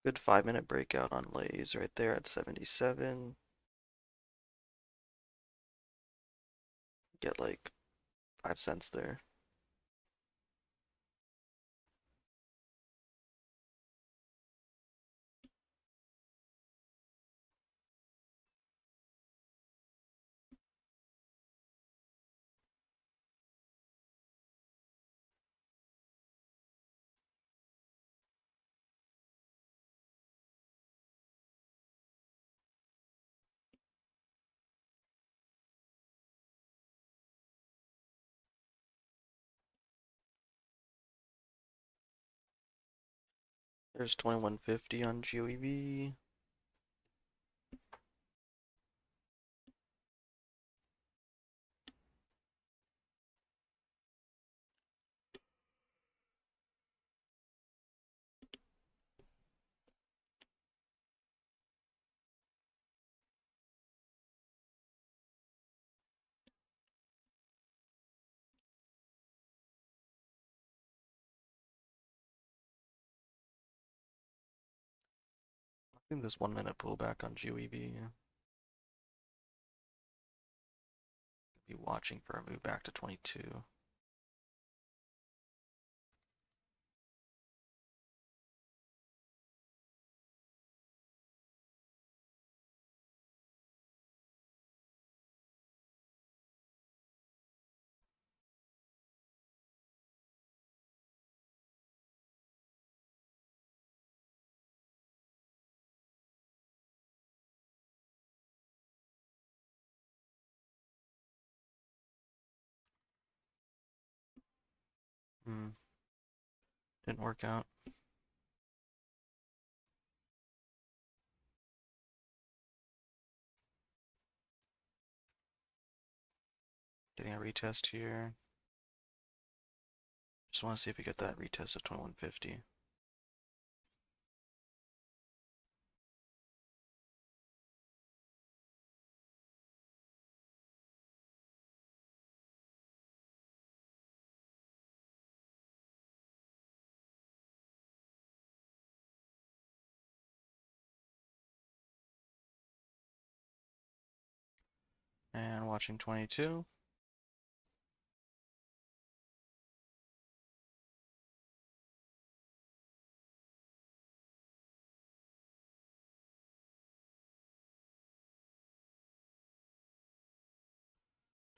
Good 5-minute breakout on Lays right there at 77. Get like 5 cents there. There's 2150 on GOEV. I think this 1-minute pullback on GOEV. Be watching for a move back to 22. Didn't work out. Getting a retest here. Just want to see if we get that retest of 2150. And watching 22.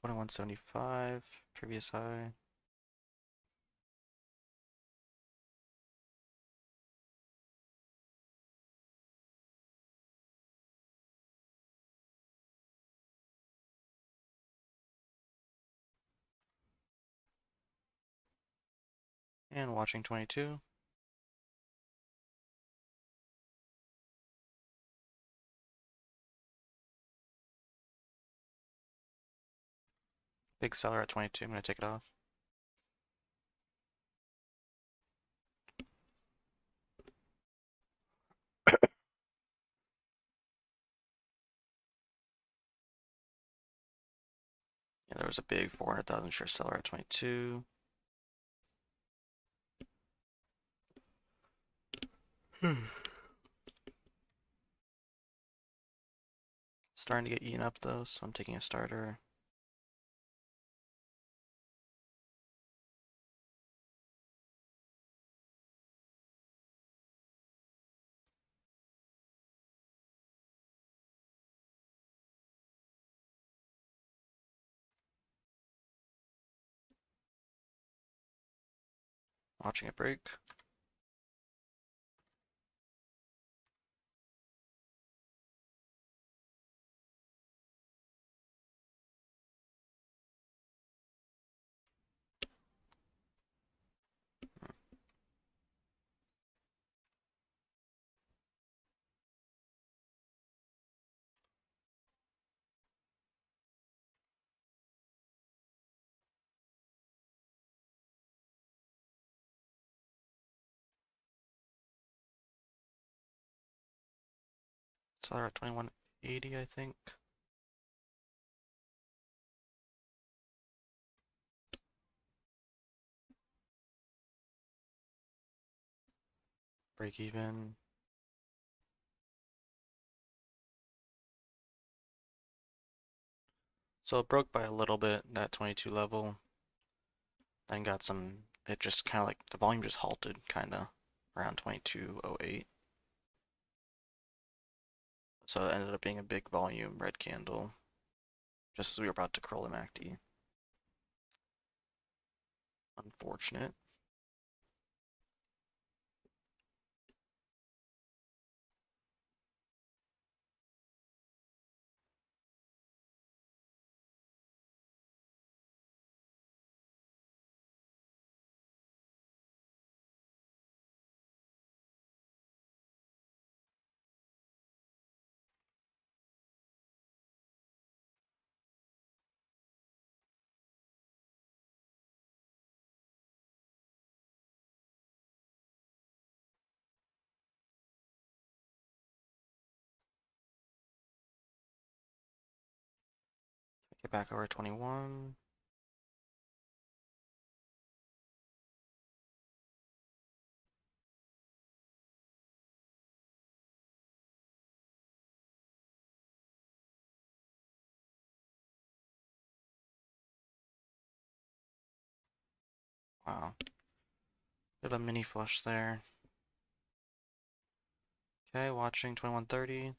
$21.75, previous high. And watching 22. Big seller at 22. I'm going to take it off. Yeah, there was a big 400,000 share seller at 22. Starting to get eaten up though, so I'm taking a starter. Watching it break. Seller at 2180, I think. Break even. So it broke by a little bit, that 22 level. Then got some, it just kind of like, the volume just halted, kind of, around 2208. So it ended up being a big volume red candle, just as we were about to curl the MACD. Unfortunate. Get back over 21. Wow. Bit of a mini flush there. Okay, watching 2130.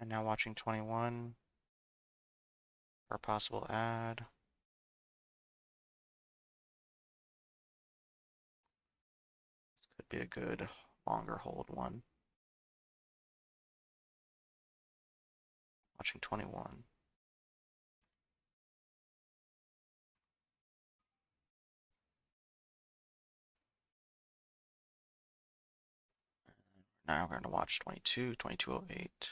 And now watching 21 for a possible add. This could be a good longer hold one. Watching 21. Now we're going to watch 22, 2208.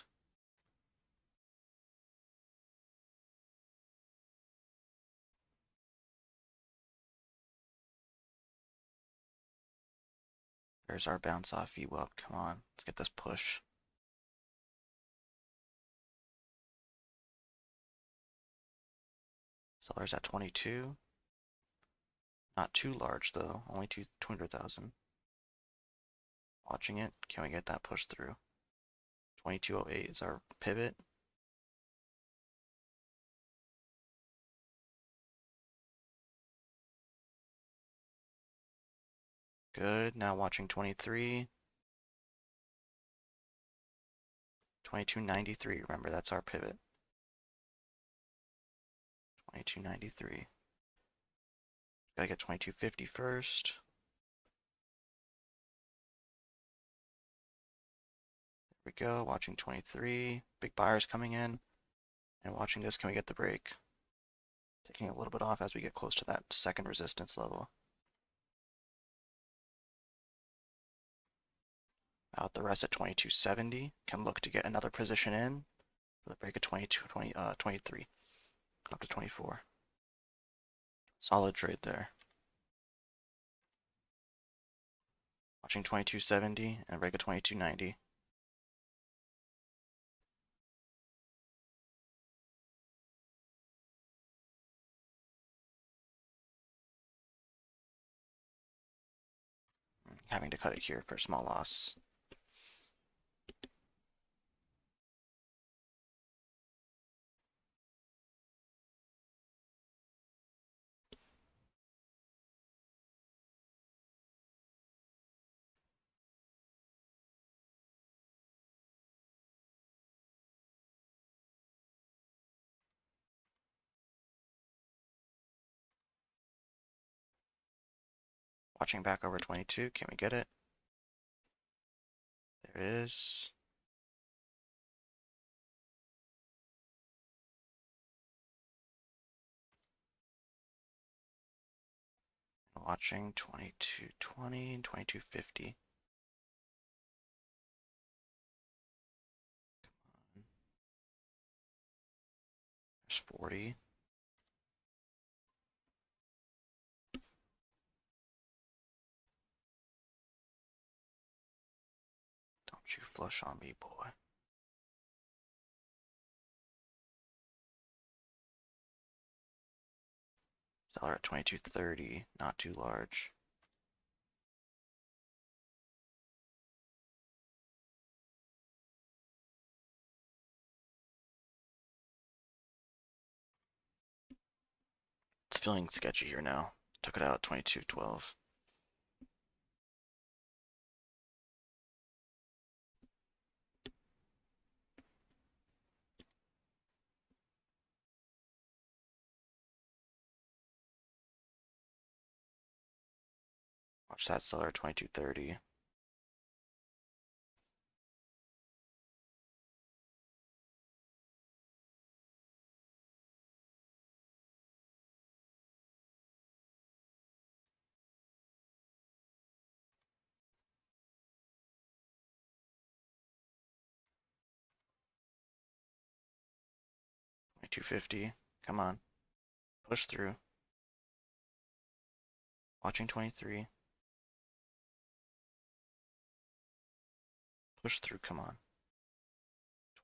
There's our bounce off VWAP. Come on, let's get this push. Sellers at 22. Not too large though, only 200,000. Watching it, can we get that push through? 2208 is our pivot. Good, now watching 23. 2293, remember that's our pivot. 2293. Gotta get 2250 first. There we go, watching 23. Big buyers coming in. And watching this, can we get the break? Taking a little bit off as we get close to that second resistance level. Out the rest at 2270. Can look to get another position in for the break of 23. Up to 24. Solid trade there. Watching 2270 and break of 2290. Having to cut it here for a small loss. Watching back over 22. Can we get it? There it is. Watching 2220 and 2250. 40. Don't you flush on me, boy. Seller at 22.30, not too large. It's feeling sketchy here now. Took it out at 22.12. Watch that seller at 22.30. $22.50. Come on. Push through. Watching 23. Push through, come on.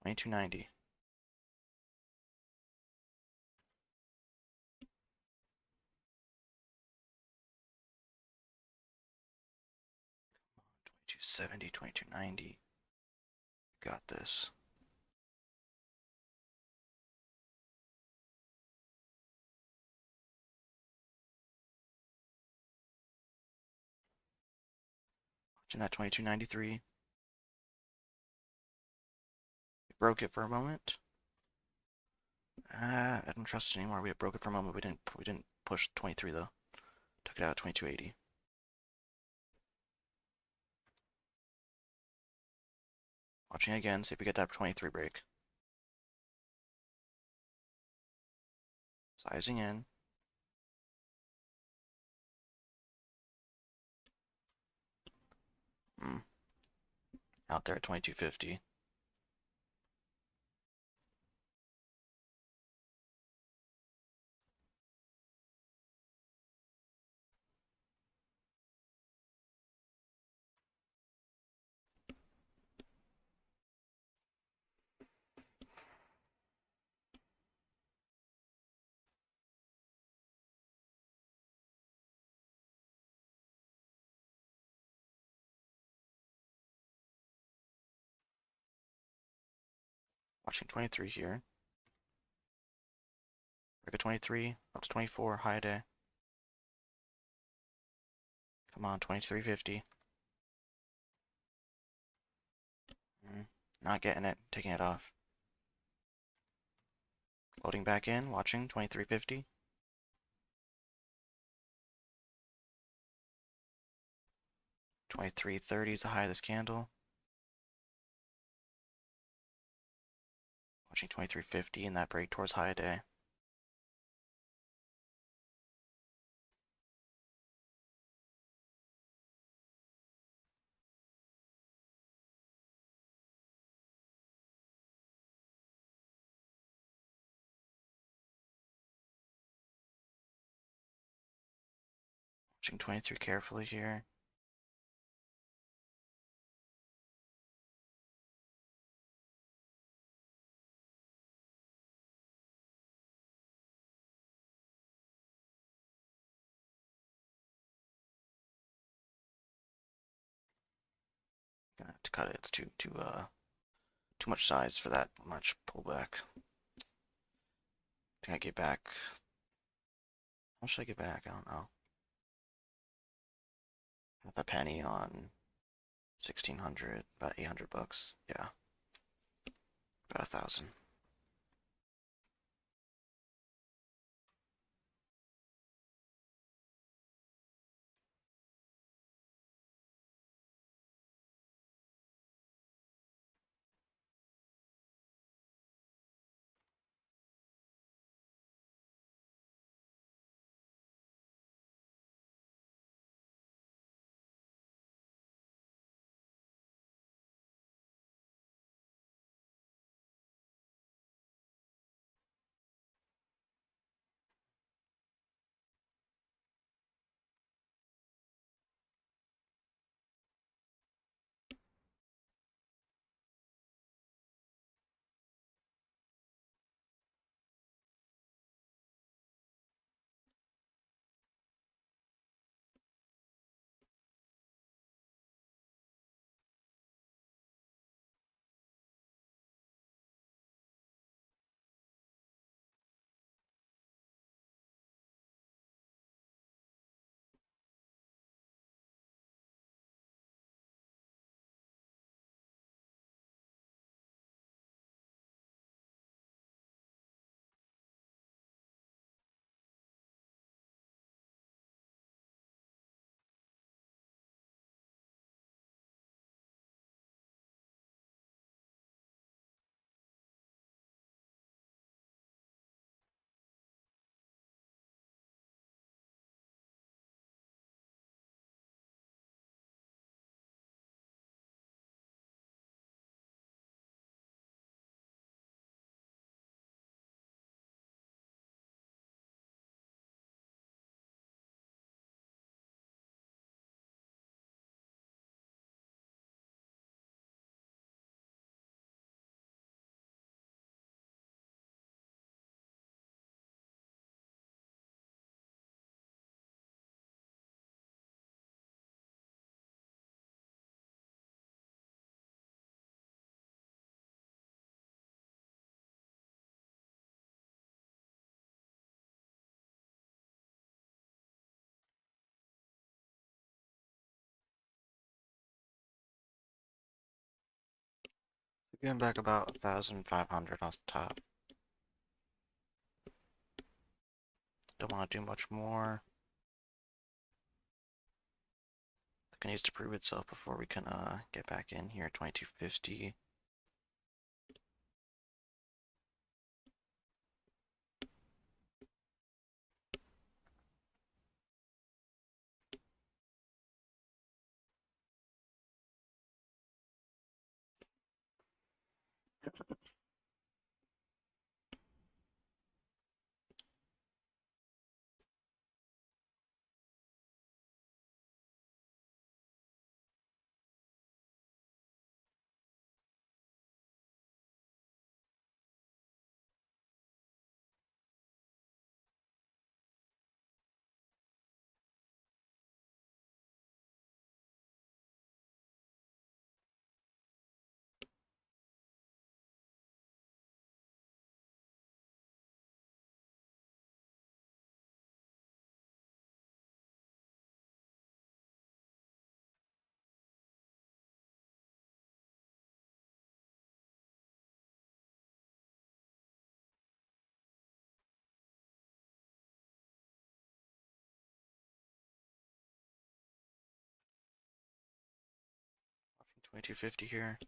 22.90. $22.70, $22.90. Got this. Watching that 22.93. We broke it for a moment. I don't trust it anymore. We broke it for a moment. We didn't push 23 though. Took it out at 22.80. Watching again, see if we get that 23 break. Sizing in. Out there at 22.50. Watching 23 here. Break a 23, up to 24, high day. Come on, 23.50. Not getting it, taking it off. Loading back in, watching 23.50. $23.30 is the high of this candle. Watching 23.50 and that break towards high day. Watching 23 carefully here. Gonna have to cut it. It's too much size for that much pullback. Can I get back? How should I get back? I don't know. Half a penny on 1,600, about 800 bucks. Yeah, about 1,000. Getting back about 1,500 off the top. Don't want to do much more. It needs to prove itself before we can get back in here. 2250. Watching 2250 here.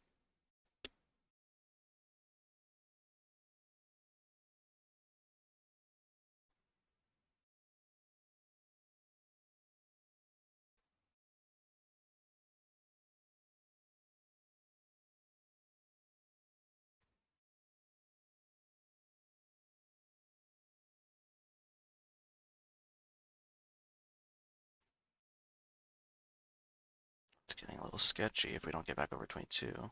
It's getting a little sketchy if we don't get back over 22.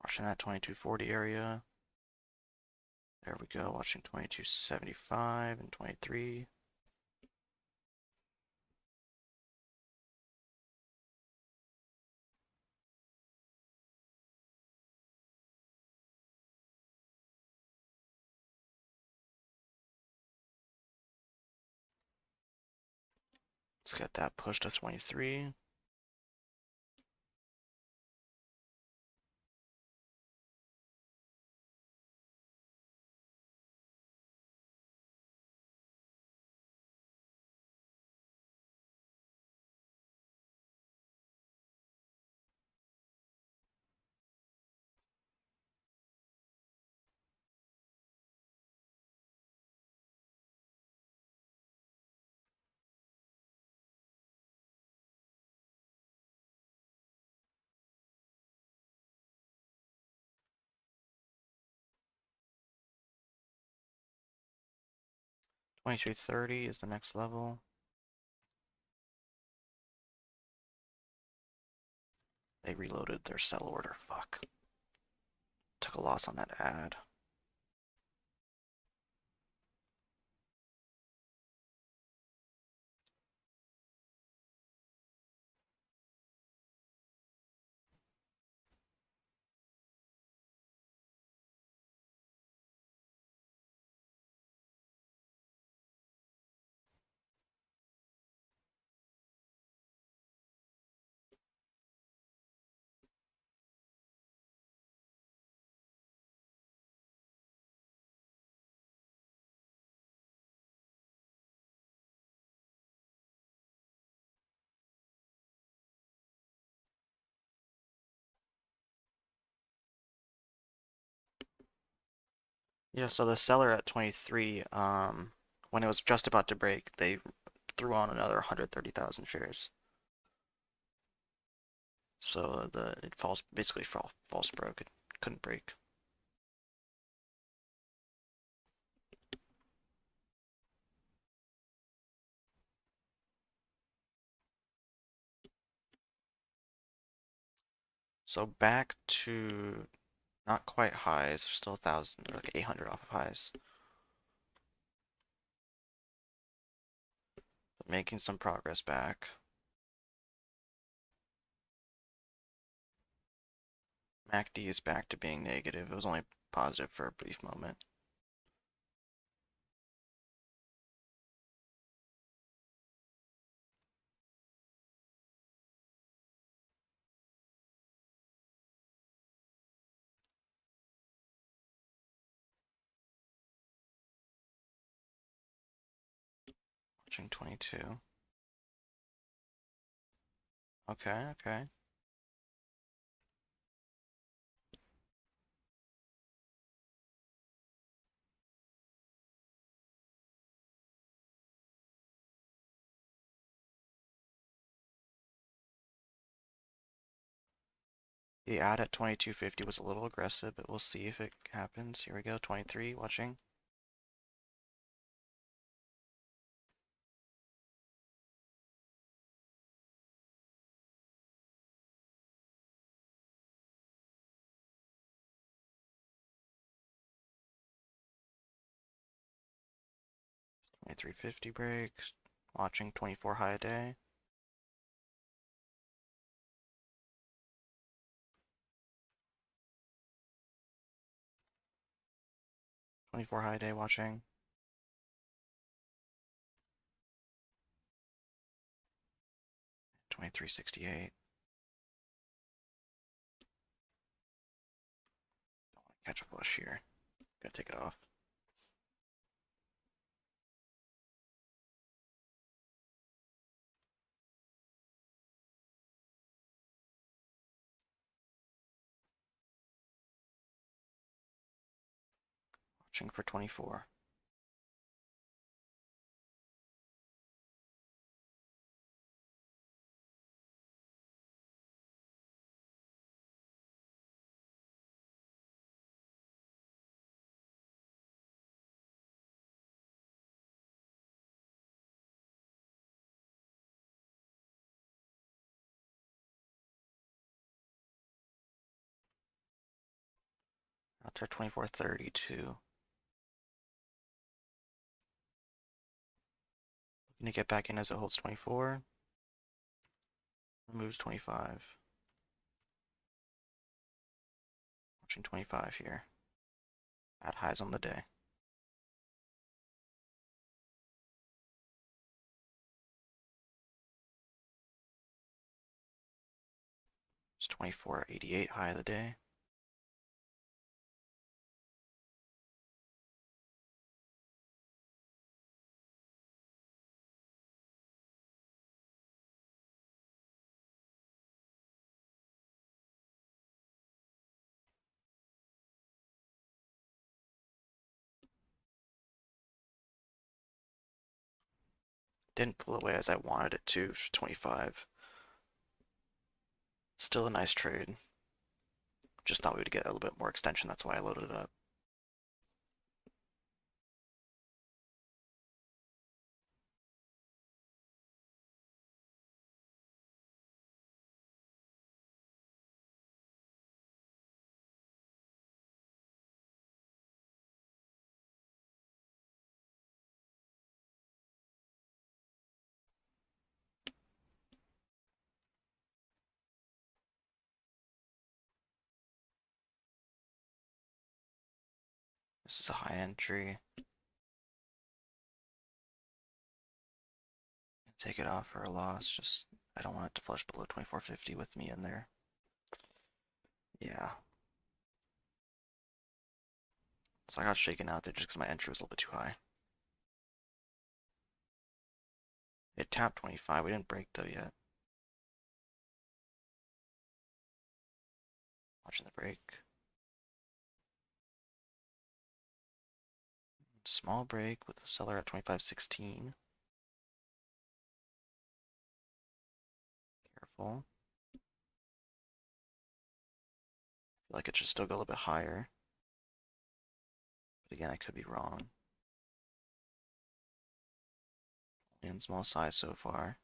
Watching that 2240 area. There we go, watching 2275 and 23. Let's get that push to 23. Twenty-three 30 is the next level. They reloaded their sell order. Fuck. Took a loss on that ad. Yeah, so the seller at 23, when it was just about to break, they threw on another 130,000 shares. So it falls basically false broke. It couldn't break. So back to not quite highs, still 1,000, like 800 off of highs. But making some progress back. MACD is back to being negative. It was only positive for a brief moment. Watching 22. Okay, okay. The ad at 22.50 was a little aggressive, but we'll see if it happens. Here we go, 23, watching. 23.50 break. Watching 24 high a day. 24 high a day watching. 23.68. Don't want to catch a flush here. Gotta take it off. Watching for 24. Out there 24.32. Looking to get back in as it holds 24. Moves 25. Watching 25 here. At highs on the day. It's 24.88 high of the day. Didn't pull away as I wanted it to, 25. Still a nice trade. Just thought we would get a little bit more extension, that's why I loaded it up. This is a high entry. Take it off for a loss, just I don't want it to flush below 24.50 with me in there. Yeah. So I got shaken out there just because my entry was a little bit too high. It tapped 25, we didn't break though yet. Watching the break. Small break with the seller at 25.16. Careful. Feel like it should still go a little bit higher. But again, I could be wrong. In small size so far.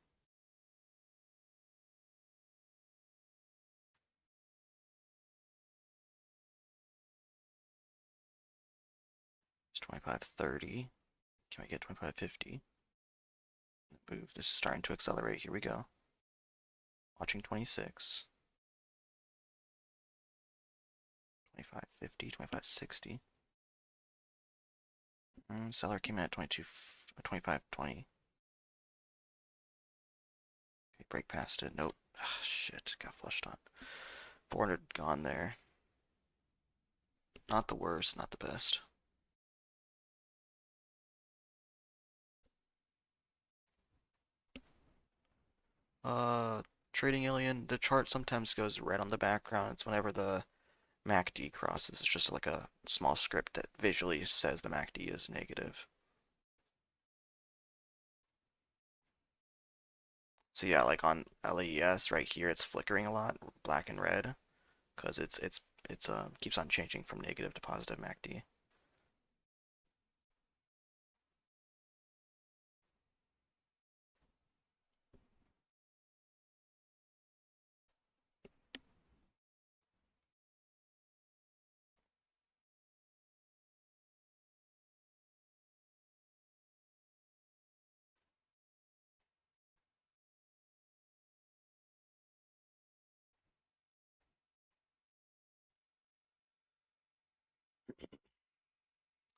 It's 25.30. Can we get 25.50? Move. This is starting to accelerate. Here we go. Watching 26. 25.50, 25.60. Seller came in at 25.20. Okay, break past it. Nope. Ah, shit, got flushed on. 400 gone there. Not the worst, not the best. Trading Alien, the chart sometimes goes red on the background. It's whenever the MACD crosses. It's just like a small script that visually says the MACD is negative. So yeah, like on LES right here, it's flickering a lot, black and red, because it's keeps on changing from negative to positive MACD.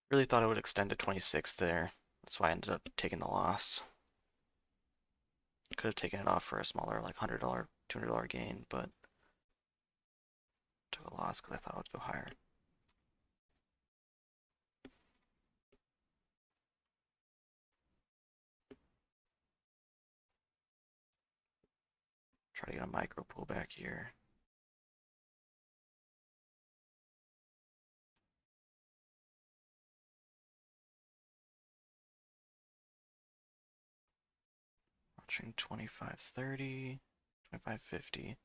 Really thought it would extend to 26 there. That's why I ended up taking the loss. Could have taken it off for a smaller, like $100, $200 gain, but took a loss because I thought it would go higher. Try to get a micro pullback here. Watching 25.30, 25.50.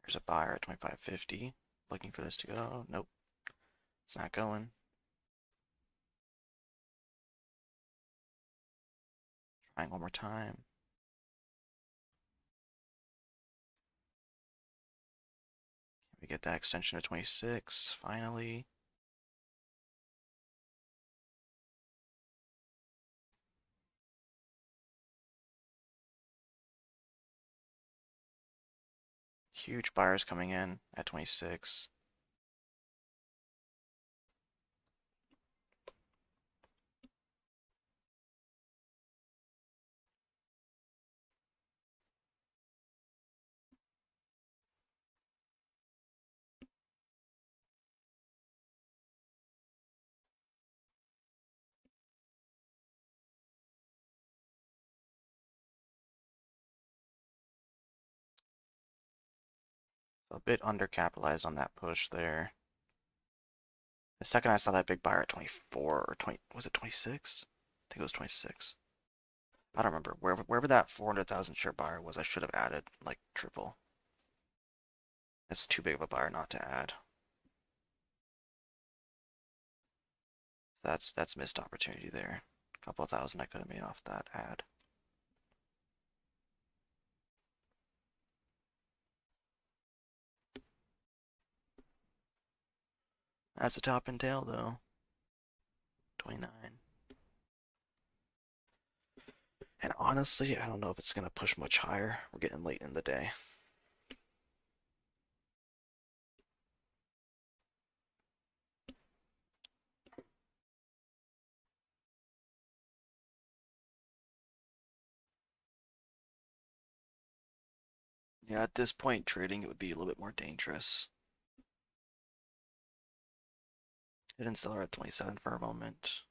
There's a buyer at 25.50. Looking for this to go. Nope, it's not going. Trying one more time. We get that extension to 26, finally. Huge buyers coming in at 26. A bit undercapitalized on that push there. The second I saw that big buyer at 24 or 20, was it 26? I think it was 26. I don't remember. Wherever that 400,000 share buyer was, I should have added like triple. It's too big of a buyer not to add. That's missed opportunity there. A couple of thousand I could have made off that ad. That's the top and tail though. 29. And honestly, I don't know if it's gonna push much higher. We're getting late in the day. Yeah, at this point, trading it would be a little bit more dangerous. Hidden seller at 27 for a moment.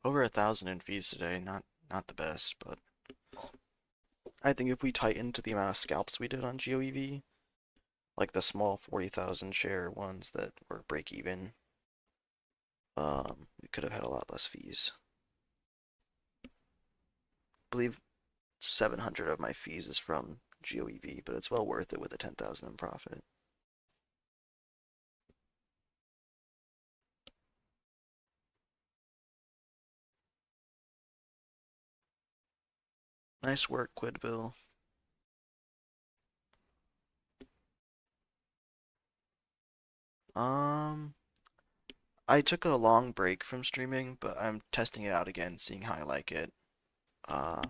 Over 1,000 in fees today. Not the best, but I think if we tighten to the amount of scalps we did on GOEV, like the small 40,000 share ones that were break even, we could have had a lot less fees. I believe 700 of my fees is from GOEV, but it's well worth it with a 10,000 in profit. Nice work, Quidville. Um, I took a long break from streaming, but I'm testing it out again, seeing how I like it. Uh,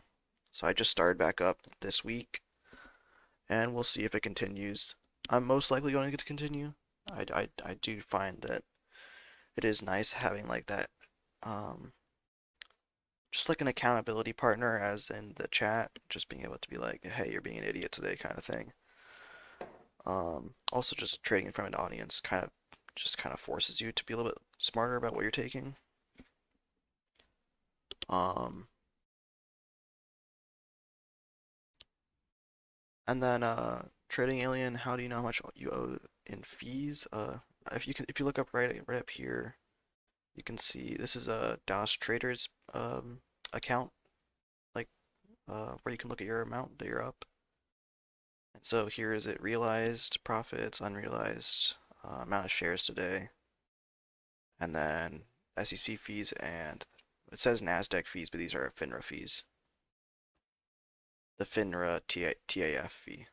so I just started back up this week, and we'll see if it continues. I'm most likely going to continue. I do find that it is nice having like that, um, just like an accountability partner, as in the chat, just being able to be like, hey, you're being an idiot today, kind of thing. Also, just trading in front of an audience kind of forces you to be a little bit smarter about what you're taking. Um, and then trading alien, how do you know how much you owe in fees? If you look up right up here, you can see this is a DOS Traders account, like where you can look at your amount that you're up. And so here is it realized profits, unrealized amount of shares today, and then SEC fees, and it says NASDAQ fees, but these are FINRA fees. The FINRA TAF fee.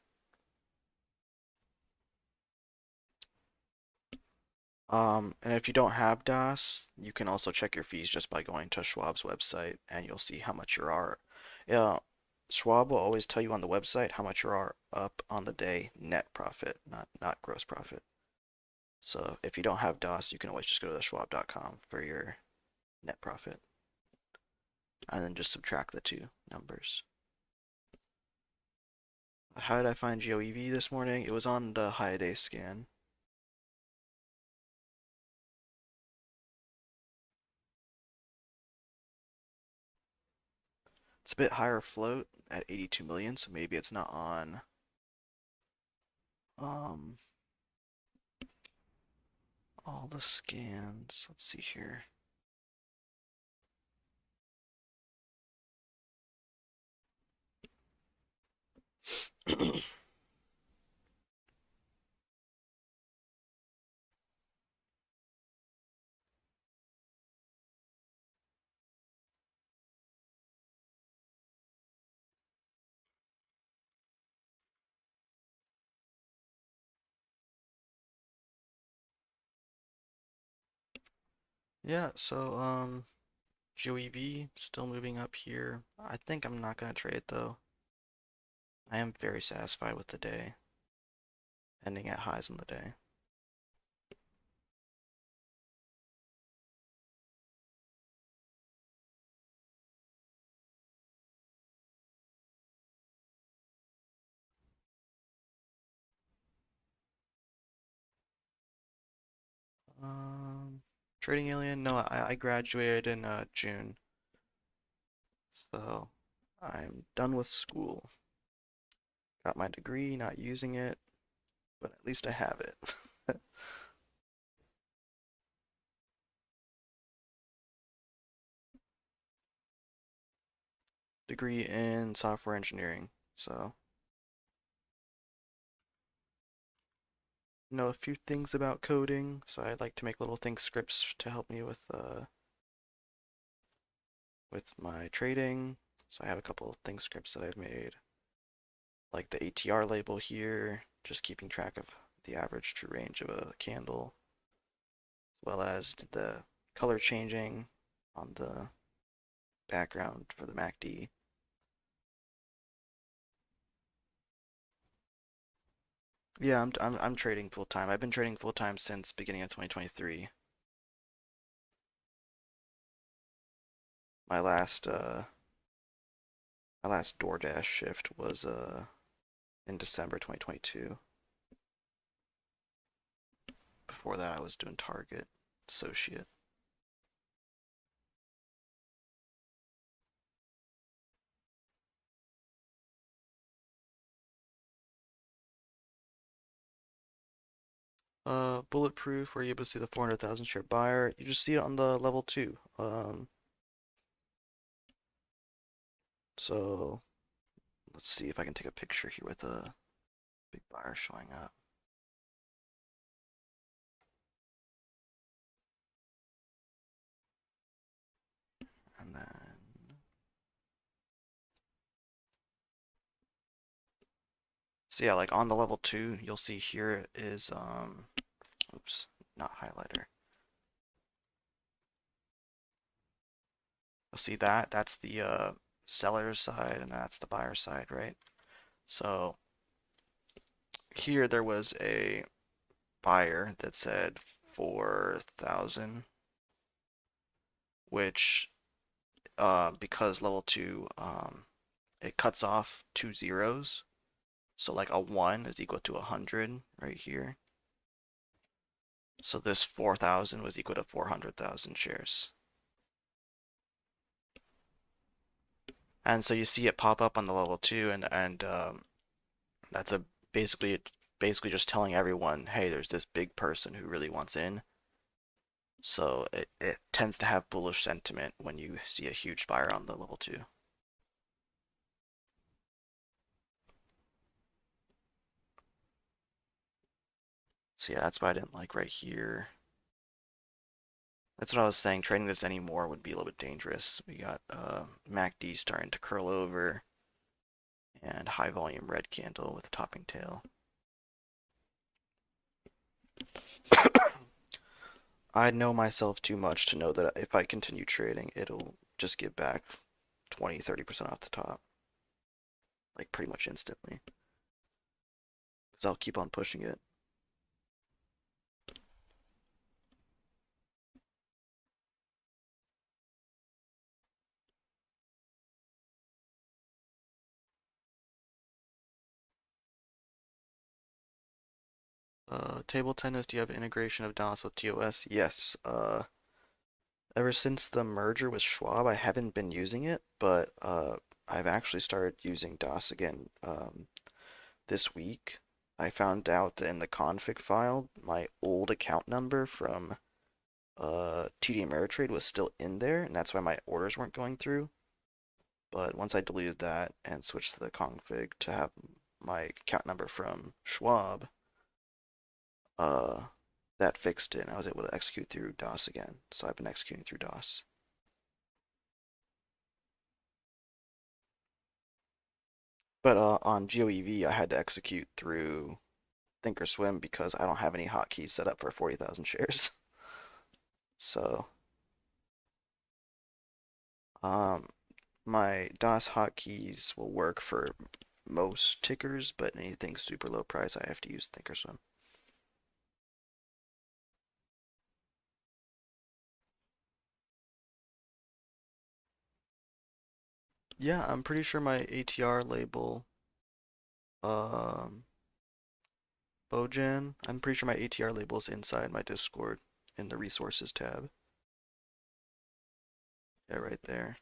And if you don't have DOS, you can also check your fees just by going to Schwab's website, and you'll see how much you are. Yeah, Schwab will always tell you on the website how much you are up on the day net profit, not gross profit. So if you don't have DOS, you can always just go to the schwab.com for your net profit, and then just subtract the two numbers. How did I find GOEV this morning? It was on the high day scan. It's a bit higher float at 82 million, so maybe it's not on um all the scans. Let's see here. Yeah, so GOEV still moving up here. I think I'm not gonna trade though. I am very satisfied with the day, ending at highs in the day. Um, Trading Alien? No, I graduated in June, so I'm done with school. Got my degree, not using it, but at least I have it. Degree in software engineering, so know a few things about coding. So I like to make little things scripts to help me with my trading. So I have a couple of thing scripts that I've made, like the ATR label here, just keeping track of the average true range of a candle, as well as the color changing on the background for the MACD. Yeah, I'm trading full time. I've been trading full time since beginning of 2023. My last uh my last DoorDash shift was in December 2022. Before that, I was doing Target associate. Bulletproof, where you able to see the 400,000 share buyer. You just see it on the level 2. So let's see if I can take a picture here with a big buyer showing up. And then So yeah, like on the level 2, you'll see here is oops, not highlighter. You'll see that that's the seller's side and that's the buyer's side, right? So here there was a buyer that said 4,000, which because level 2 it cuts off 2 zeros. So like a 1 is equal to 100 right here. So this 4,000 was equal to 400,000 shares. And so you see it pop up on the level 2 and that's a basically just telling everyone, hey, there's this big person who really wants in. So it tends to have bullish sentiment when you see a huge buyer on the level 2. So yeah, that's why I didn't like right here. That's what I was saying. Trading this anymore would be a little bit dangerous. We got MACD starting to curl over and high volume red candle with a topping tail. I know myself too much to know that if I continue trading, it'll just give back 20-30% off the top. Like pretty much instantly. Because I'll keep on pushing it. Table tennis, do you have integration of DOS with TOS? Yes. Ever since the merger with Schwab, I haven't been using it, but I've actually started using DOS again this week. I found out that in the config file, my old account number from TD Ameritrade was still in there, and that's why my orders weren't going through. But once I deleted that and switched to the config to have my account number from Schwab, uh, that fixed it, and I was able to execute through DOS again. So I've been executing through DOS. But on GeoEV, I had to execute through ThinkorSwim because I don't have any hotkeys set up for 40,000 shares. So, um, my DOS hotkeys will work for most tickers, but anything super low price, I have to use ThinkorSwim. Yeah, I'm pretty sure my ATR label, um, Bojan, I'm pretty sure my ATR label is inside my Discord in the resources tab. Yeah, right there.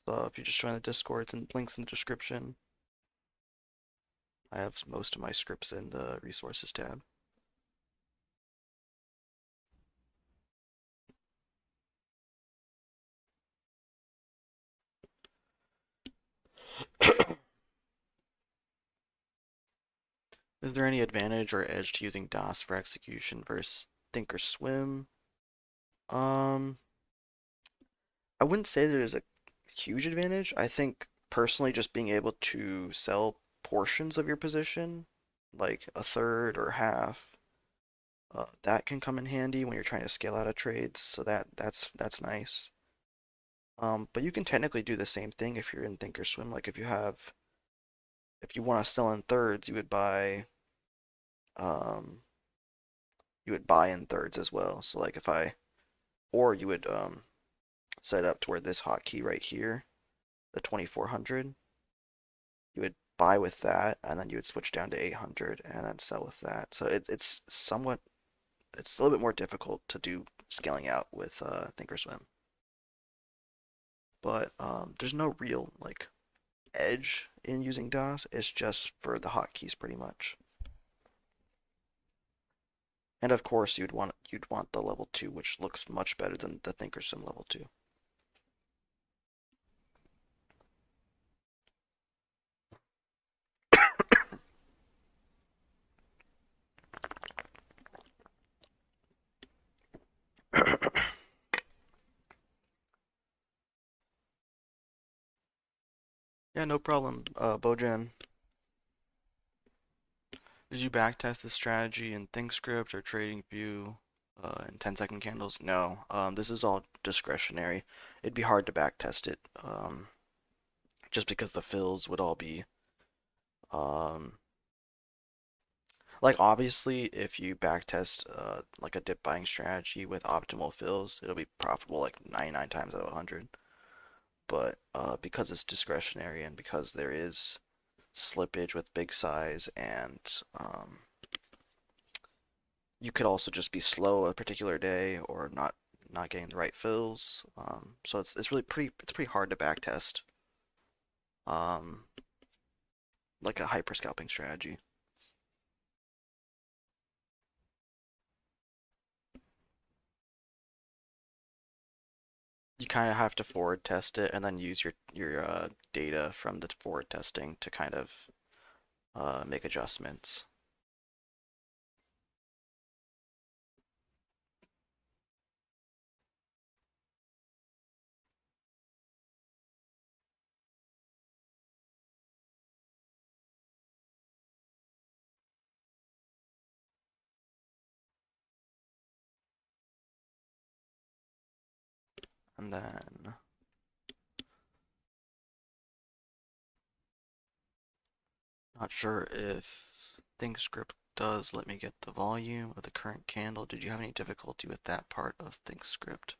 So if you just join the Discord, it's in links in the description. I have most of my scripts in the resources tab. Is there any advantage or edge to using DOS for execution versus ThinkorSwim? Um, I wouldn't say there's a huge advantage. I think personally just being able to sell portions of your position, like a third or half, that can come in handy when you're trying to scale out of trades. So that's nice. But you can technically do the same thing if you're in ThinkorSwim. Like if you want to sell in thirds, um, you would buy in thirds as well. So like or you would set up to where this hotkey right here, the 2400, you would buy with that, and then you would switch down to 800 and then sell with that. So it's it's a little bit more difficult to do scaling out with ThinkorSwim. But there's no real like edge in using DOS. It's just for the hotkeys pretty much. And of course, you'd want the level 2, which looks much better than the ThinkorSwim level 2. Yeah, no problem. Bojan, did you backtest this strategy in ThinkScript or TradingVue in 10-second candles? No. This is all discretionary. It'd be hard to backtest it, just because the fills would all be um, like obviously if you backtest like a dip buying strategy with optimal fills, it'll be profitable like 99 times out of 100. But because it's discretionary and because there is slippage with big size and you could also just be slow a particular day or not getting the right fills. So it's really pretty hard to backtest um, like a hyper scalping strategy. You kind of have to forward test it and then use your data from the forward testing to kind of make adjustments. And then not sure if ThinkScript does let me get the volume of the current candle. Did you have any difficulty with that part of ThinkScript?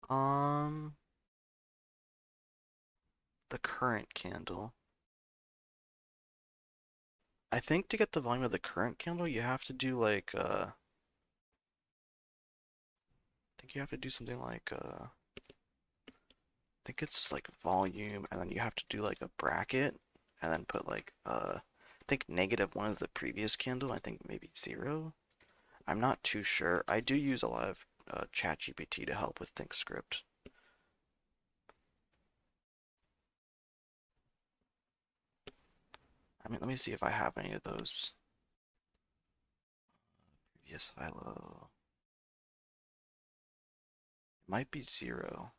Um, the current candle. I think to get the volume of the current candle, you have to do like I think you have to do something like I think it's like volume, and then you have to do like a bracket, and then put like I think -1 is the previous candle. I think maybe 0. I'm not too sure. I do use a lot of ChatGPT to help with ThinkScript. I mean, let me see if I have any of those. Previous ILO. It might be 0.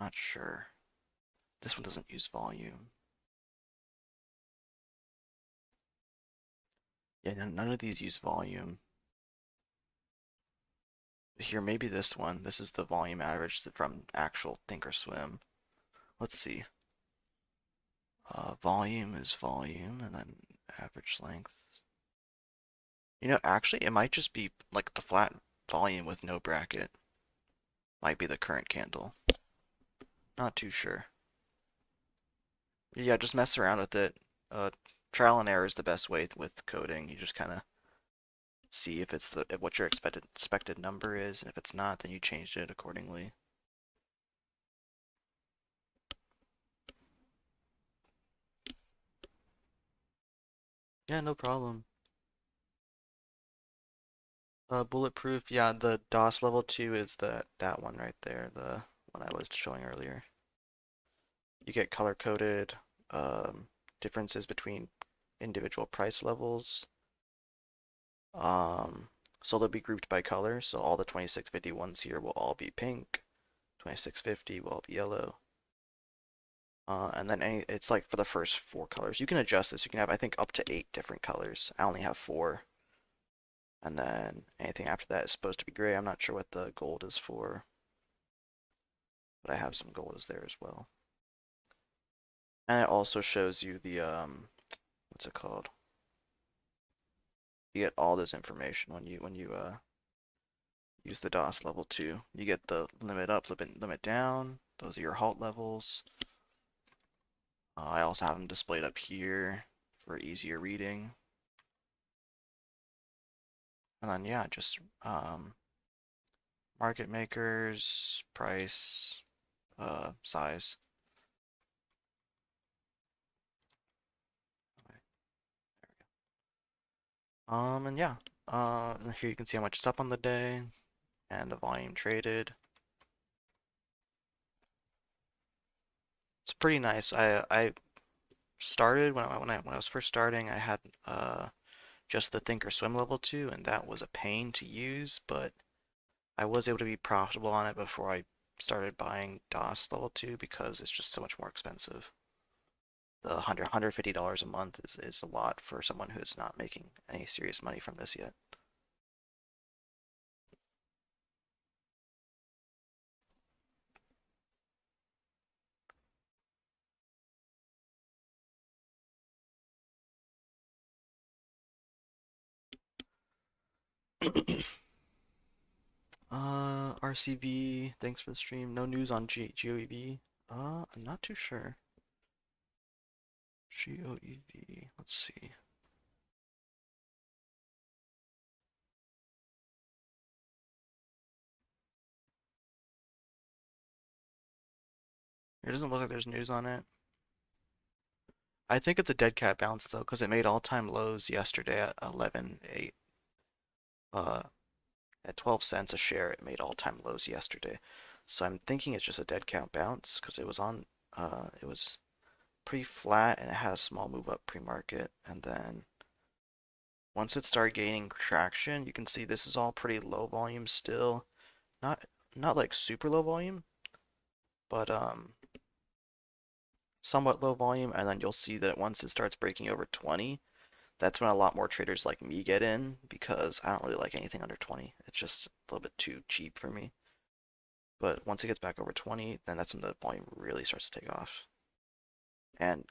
Not sure. This one doesn't use volume. Yeah, none of these use volume. Here, maybe this one. This is the volume average from actual ThinkorSwim. Let's see. Volume is volume, and then average length. Actually, it might just be like the flat volume with no bracket. Might be the current candle. Not too sure. Yeah, just mess around with it. Uh, Trial and error is the best way with coding. You just kind of see if it's what your expected number is, and if it's not, then you change it accordingly. Yeah, no problem. Bulletproof, yeah, the DOS level 2 is that one right there, the one I was showing earlier. You get color coded differences between individual price levels. Um, so they'll be grouped by color. So all the 2650 ones here will all be pink. 2650 will all be yellow. And then it's like for the first 4 colors. You can adjust this. You can have, I think, up to 8 different colors. I only have 4. And then anything after that is supposed to be gray. I'm not sure what the gold is for, but I have some gold is there as well. And it also shows you the what's it called? You get all this information when you use the DOS level 2. You get the limit up, limit down. Those are your halt levels. I also have them displayed up here for easier reading. And then yeah, just market makers, price, size. And yeah, here you can see how much is up on the day and the volume traded. It's pretty nice. I started when I was first starting, I had just the ThinkorSwim level 2, and that was a pain to use, but I was able to be profitable on it before I started buying DOS level 2 because it's just so much more expensive. The $150 a month is a lot for someone who's not making any serious money from this yet. RCV, thanks for the stream. No news on GOEV. I'm not too sure. GOEV, let's see. It doesn't look like there's news on it. I think it's a dead cat bounce though, because it made all-time lows yesterday at 11.8. At 12 cents a share, it made all-time lows yesterday. So I'm thinking it's just a dead cat bounce because it was pretty flat and it had a small move up pre-market, and then once it started gaining traction, you can see this is all pretty low volume still. Not not like super low volume, but somewhat low volume, and then you'll see that once it starts breaking over 20, that's when a lot more traders like me get in because I don't really like anything under 20. It's just a little bit too cheap for me. But once it gets back over 20, then that's when the volume really starts to take off. And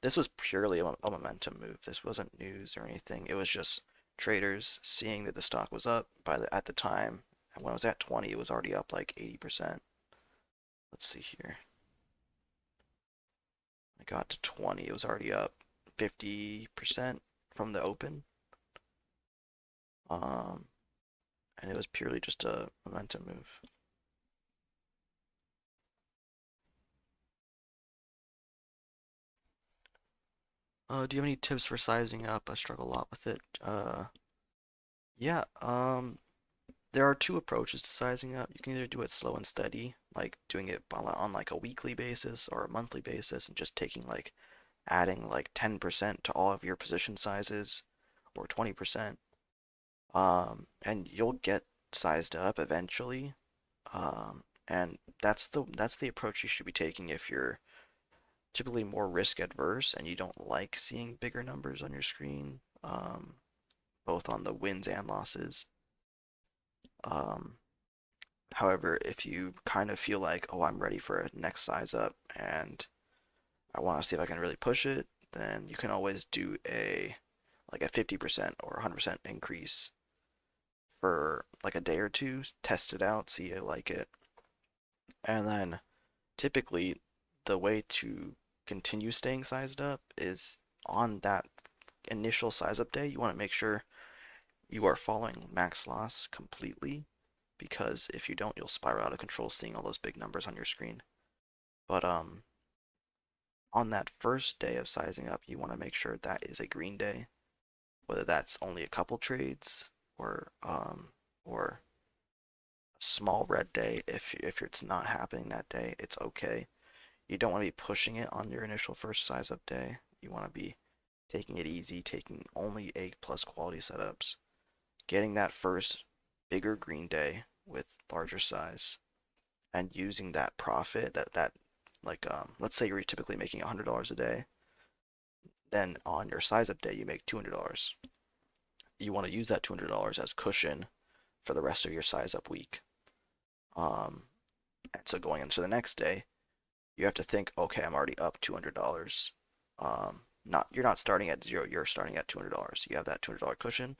this was purely a momentum move. This wasn't news or anything. It was just traders seeing that the stock was up at the time. And when it was at 20, it was already up like 80%. Let's see here. I got to 20, it was already up 50% from the open. And it was purely just a momentum move. Do you have any tips for sizing up? I struggle a lot with it. Yeah, there are two approaches to sizing up. You can either do it slow and steady, like doing it on like a weekly basis or a monthly basis, and just adding like 10% to all of your position sizes, or 20%. And you'll get sized up eventually. And that's the approach you should be taking if you're typically more risk adverse and you don't like seeing bigger numbers on your screen, both on the wins and losses. Um, However, if you kind of feel like, oh, I'm ready for a next size up and I want to see if I can really push it, then you can always do a 50% or 100% increase for like a day or two, test it out, see if you like it. And then typically the way to continue staying sized up is on that initial size up day, you want to make sure you are following max loss completely, because if you don't, you'll spiral out of control seeing all those big numbers on your screen. But on that first day of sizing up, you want to make sure that is a green day, whether that's only a couple trades or a small red day. If it's not happening that day, it's okay. You don't want to be pushing it on your initial first size up day. You want to be taking it easy, taking only A plus quality setups, getting that first bigger green day with larger size, and using that profit that like let's say you're typically making $100 a day, then on your size up day you make $200. You want to use that $200 as cushion for the rest of your size up week. And so going into the next day, you have to think, okay, I'm already up $200. Not You're not starting at zero, you're starting at $200. You have that $200 cushion,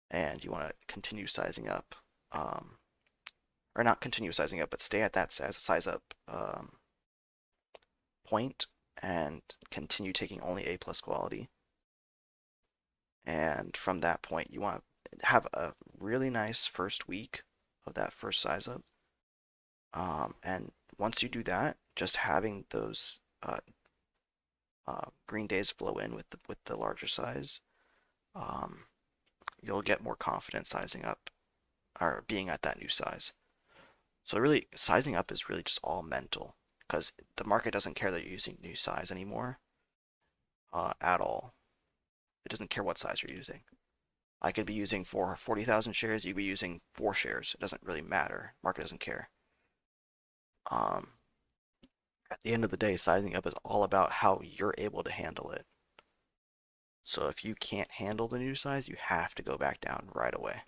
and you want to continue sizing up, or not continue sizing up, but stay at that size up point and continue taking only A plus quality. And from that point, you want to have a really nice first week of that first size up. And once you do that, just having those green days flow in with the larger size, um, you'll get more confident sizing up or being at that new size. So really, sizing up is really just all mental because the market doesn't care that you're using new size anymore at all. It doesn't care what size you're using. I could be using 40,000 shares, you'd be using 4 shares. It doesn't really matter. Market doesn't care. Um, at the end of the day, sizing up is all about how you're able to handle it. So if you can't handle the new size, you have to go back down right away.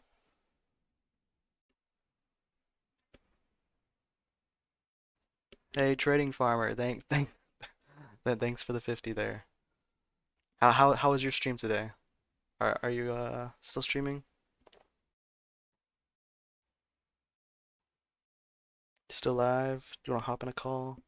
Hey, trading farmer, thanks for the 50 there. How was your stream today? Are you still streaming? Still live? Do you want to hop in a call?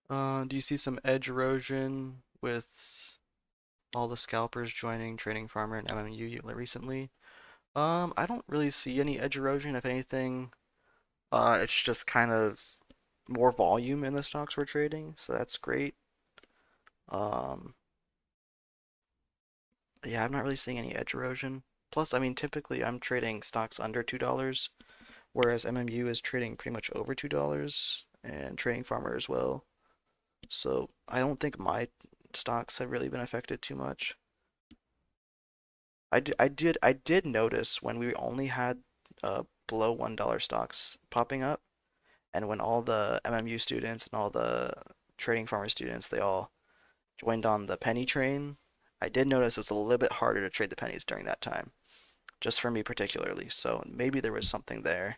Do you see some edge erosion with all the scalpers joining Trading Farmer and MMU recently? I don't really see any edge erosion. If anything, it's just kind of more volume in the stocks we're trading, so that's great. Um, yeah, I'm not really seeing any edge erosion. Plus, I mean, typically I'm trading stocks under $2, whereas MMU is trading pretty much over $2, and Trading Farmer as well. So I don't think my stocks have really been affected too much. I did notice when we only had below $1 stocks popping up, and when all the MMU students and all the Trading Farmer students they all joined on the penny train. I did notice it was a little bit harder to trade the pennies during that time, just for me particularly. So maybe there was something there,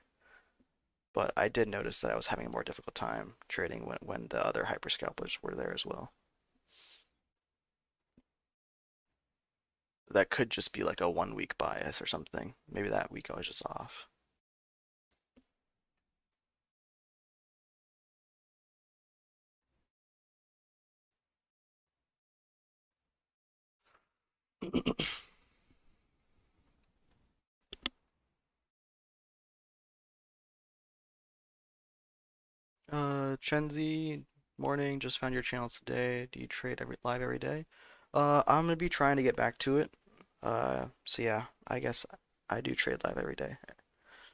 but I did notice that I was having a more difficult time trading when the other hyper scalpers were there as well. That could just be like a 1 week bias or something. Maybe that week I was just off. Chenzi, morning. Just found your channel today. Do you trade live every day? I'm gonna be trying to get back to it. So yeah, I guess I do trade live every day.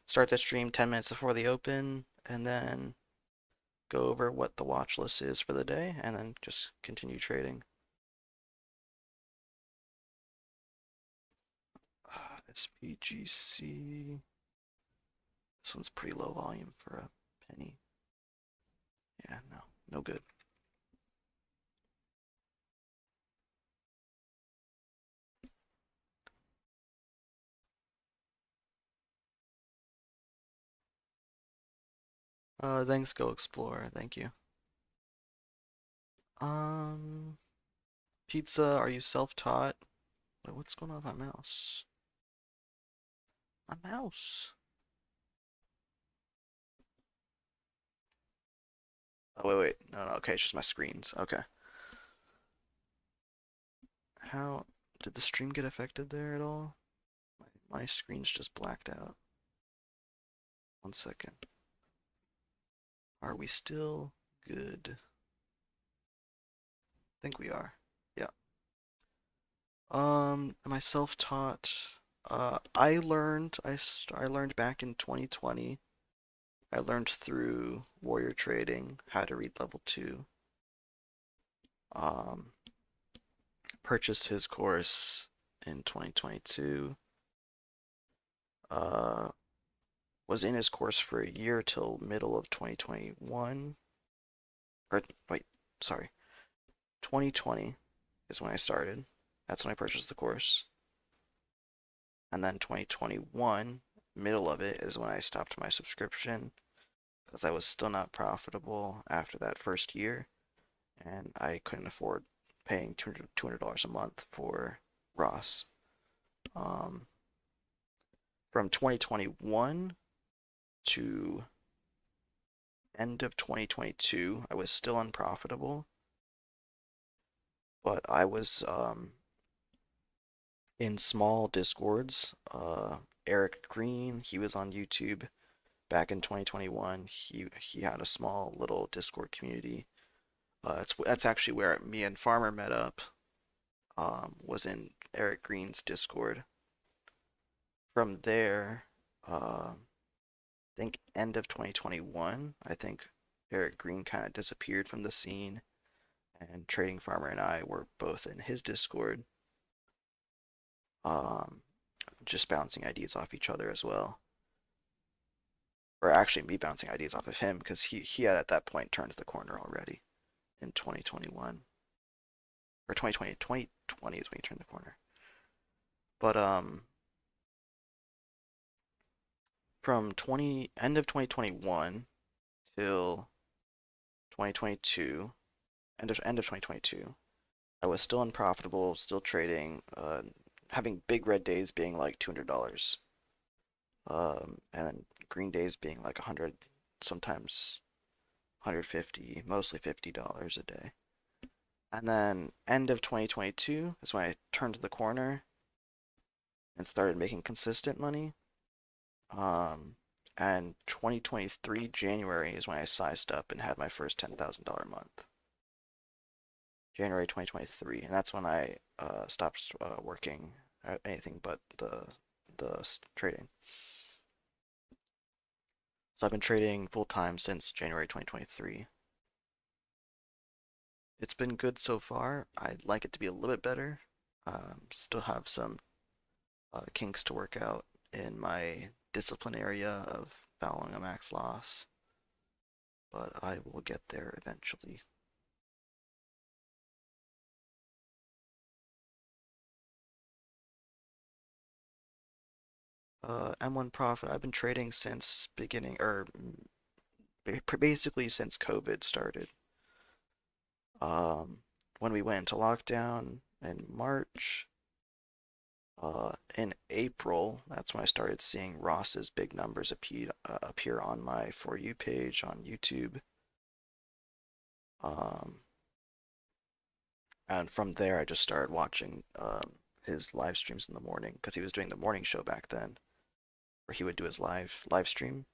Start the stream 10 minutes before the open, and then go over what the watch list is for the day, and then just continue trading. SPGC. This one's pretty low volume for a penny. Yeah, no, no good. Thanks, Go Explorer. Thank you. Um, Pizza, are you self-taught? Wait, what's going on with my mouse? My mouse. Oh, wait. No, no, okay, it's just my screens. Okay. How did the stream get affected there at all? My screen's just blacked out. 1 second. Are we still good? I think we are. Yeah. Am I self-taught? I learned back in 2020. I learned through Warrior Trading how to read level 2. Um, purchased his course in 2022. Uh, was in his course for a year till middle of 2021. Or wait, sorry. 2020 is when I started. That's when I purchased the course. And then 2021, middle of it, is when I stopped my subscription because I was still not profitable after that first year, and I couldn't afford paying $200 a month for Ross. Um, from 2021 to end of 2022, I was still unprofitable, but I was in small discords. Eric Green, he was on YouTube back in 2021. He had a small little Discord community. That's actually where me and Farmer met up. Was in Eric Green's Discord. From there, I think end of 2021, I think Eric Green kind of disappeared from the scene, and Trading Farmer and I were both in his Discord, um, just bouncing ideas off each other as well. Or actually, me bouncing ideas off of him because he had at that point turned the corner already in 2021 or 2020. 2020 is when he turned the corner. But from end of 2021 till 2022, end of 2022, I was still unprofitable, still trading, having big red days being like $200, and green days being like 100, sometimes 150, mostly $50 a day. And then end of 2022 is when I turned the corner and started making consistent money. Um, and 2023 January is when I sized up and had my first $10,000 month. January 2023, and that's when I stopped working at anything but the trading. So I've been trading full time since January 2023. It's been good so far. I'd like it to be a little bit better. Still have some kinks to work out in my discipline area of following a max loss, but I will get there eventually. M1 profit, I've been trading since beginning, or basically since COVID started. Um, when we went into lockdown in March, in April, that's when I started seeing Ross's big numbers appear on my For You page on YouTube. Um, and from there, I just started watching his live streams in the morning because he was doing the morning show back then, where he would do his live stream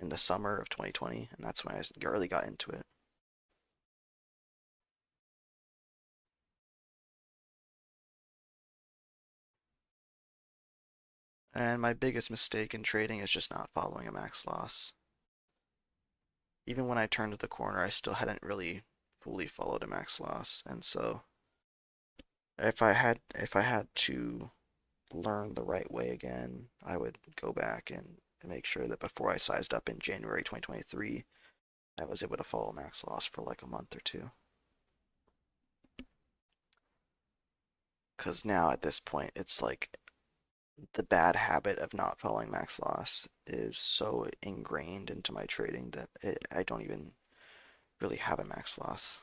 in the summer of 2020, and that's when I really got into it. And my biggest mistake in trading is just not following a max loss. Even when I turned the corner, I still hadn't really fully followed a max loss, and so if I had to learn the right way again, I would go back and make sure that before I sized up in January 2023, I was able to follow max loss for like a month or two. Because now at this point, it's like the bad habit of not following max loss is so ingrained into my trading that I don't even really have a max loss.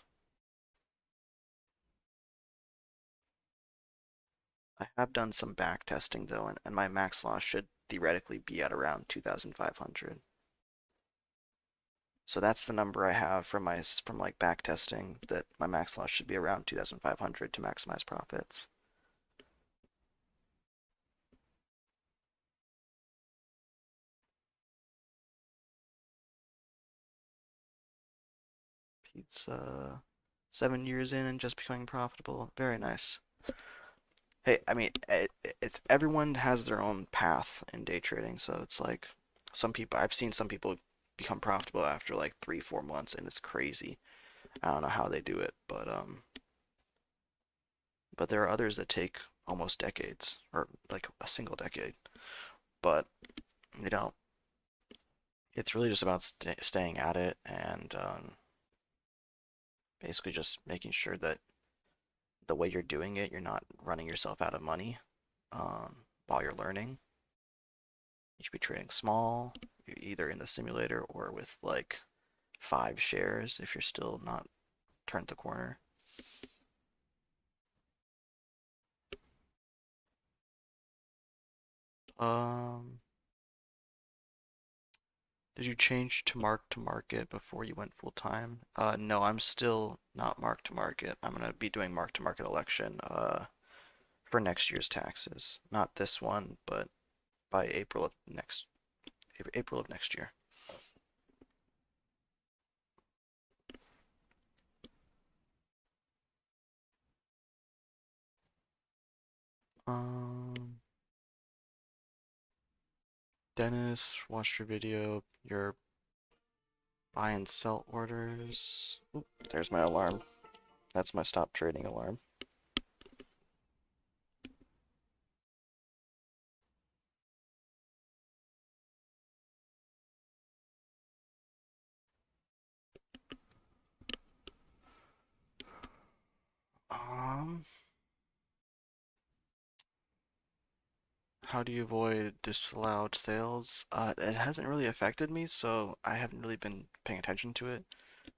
I have done some back testing though, and my max loss should theoretically be at around 2,500. So that's the number I have from like back testing, that my max loss should be around 2,500 to maximize profits. Pizza, 7 years in and just becoming profitable. Very nice. Hey, I mean, it's everyone has their own path in day trading, so it's like I've seen some people become profitable after like 3, 4 months, and it's crazy. I don't know how they do it, but there are others that take almost decades, or like a single decade. But you know, it's really just about staying at it and basically just making sure that the way you're doing it, you're not running yourself out of money while you're learning. You should be trading small, either in the simulator or with like 5 shares if you're still not turned the corner. Um, did you change to mark to market before you went full time? No, I'm still not mark to market. I'm gonna be doing mark to market election for next year's taxes. Not this one, but by April of next year. Um, Dennis watched your video. Your Buy and sell orders. Oop, there's my alarm. That's my stop trading alarm. Um, how do you avoid disallowed sales? It hasn't really affected me, so I haven't really been paying attention to it.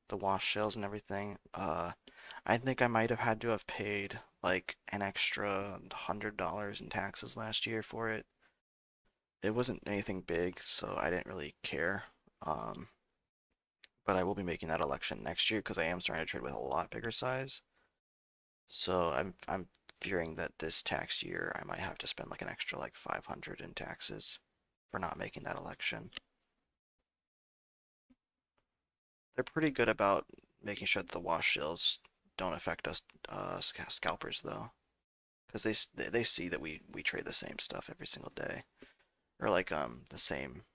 The wash sales and everything. I think I might have had to have paid like an extra $100 in taxes last year for it. It wasn't anything big, so I didn't really care. Um, but I will be making that election next year because I am starting to trade with a lot bigger size. So I'm fearing that this tax year I might have to spend like an extra like 500 in taxes for not making that election. They're pretty good about making sure that the wash sales don't affect us scalpers though, because they see that we trade the same stuff every single day, or like the same.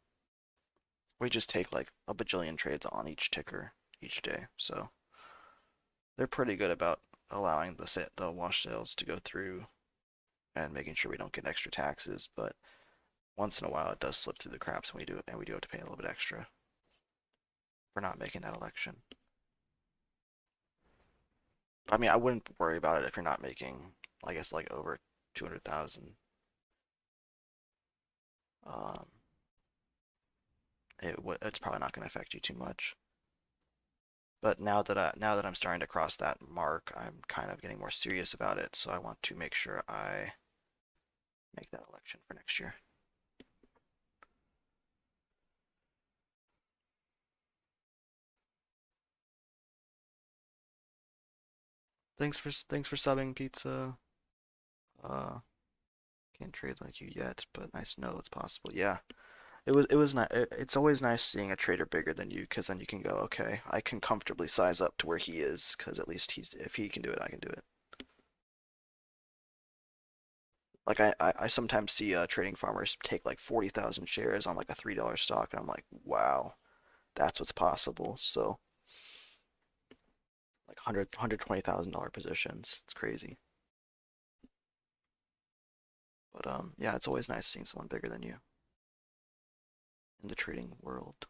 We just take like a bajillion trades on each ticker each day, so they're pretty good about allowing the wash sales to go through and making sure we don't get extra taxes. But once in a while, it does slip through the cracks, and we do have to pay a little bit extra for not making that election. I mean, I wouldn't worry about it if you're not making, I guess, like over 200,000. Um, it's probably not going to affect you too much. But now that I'm starting to cross that mark, I'm kind of getting more serious about it. So I want to make sure I make that election for next year. Thanks for subbing, pizza. Uh, can't trade like you yet, but nice to know it's possible. Yeah, it was nice. It's always nice seeing a trader bigger than you, because then you can go, okay, I can comfortably size up to where he is, because at least if he can do it, I can do it. Like I sometimes see trading farmers take like 40,000 shares on like a $3 stock, and I'm like, wow, that's what's possible. So like $120,000 positions, it's crazy. But yeah, it's always nice seeing someone bigger than you in the trading world.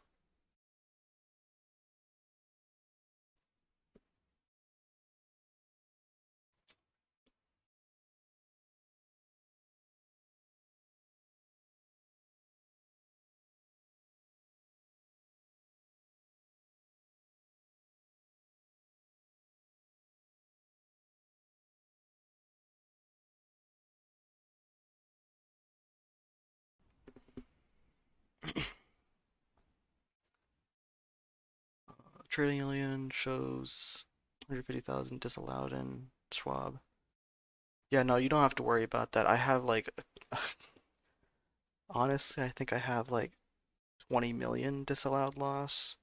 Trading Alien shows 150,000 disallowed in Schwab. Yeah, no, you don't have to worry about that. I have like, honestly, I think I have like 20 million disallowed loss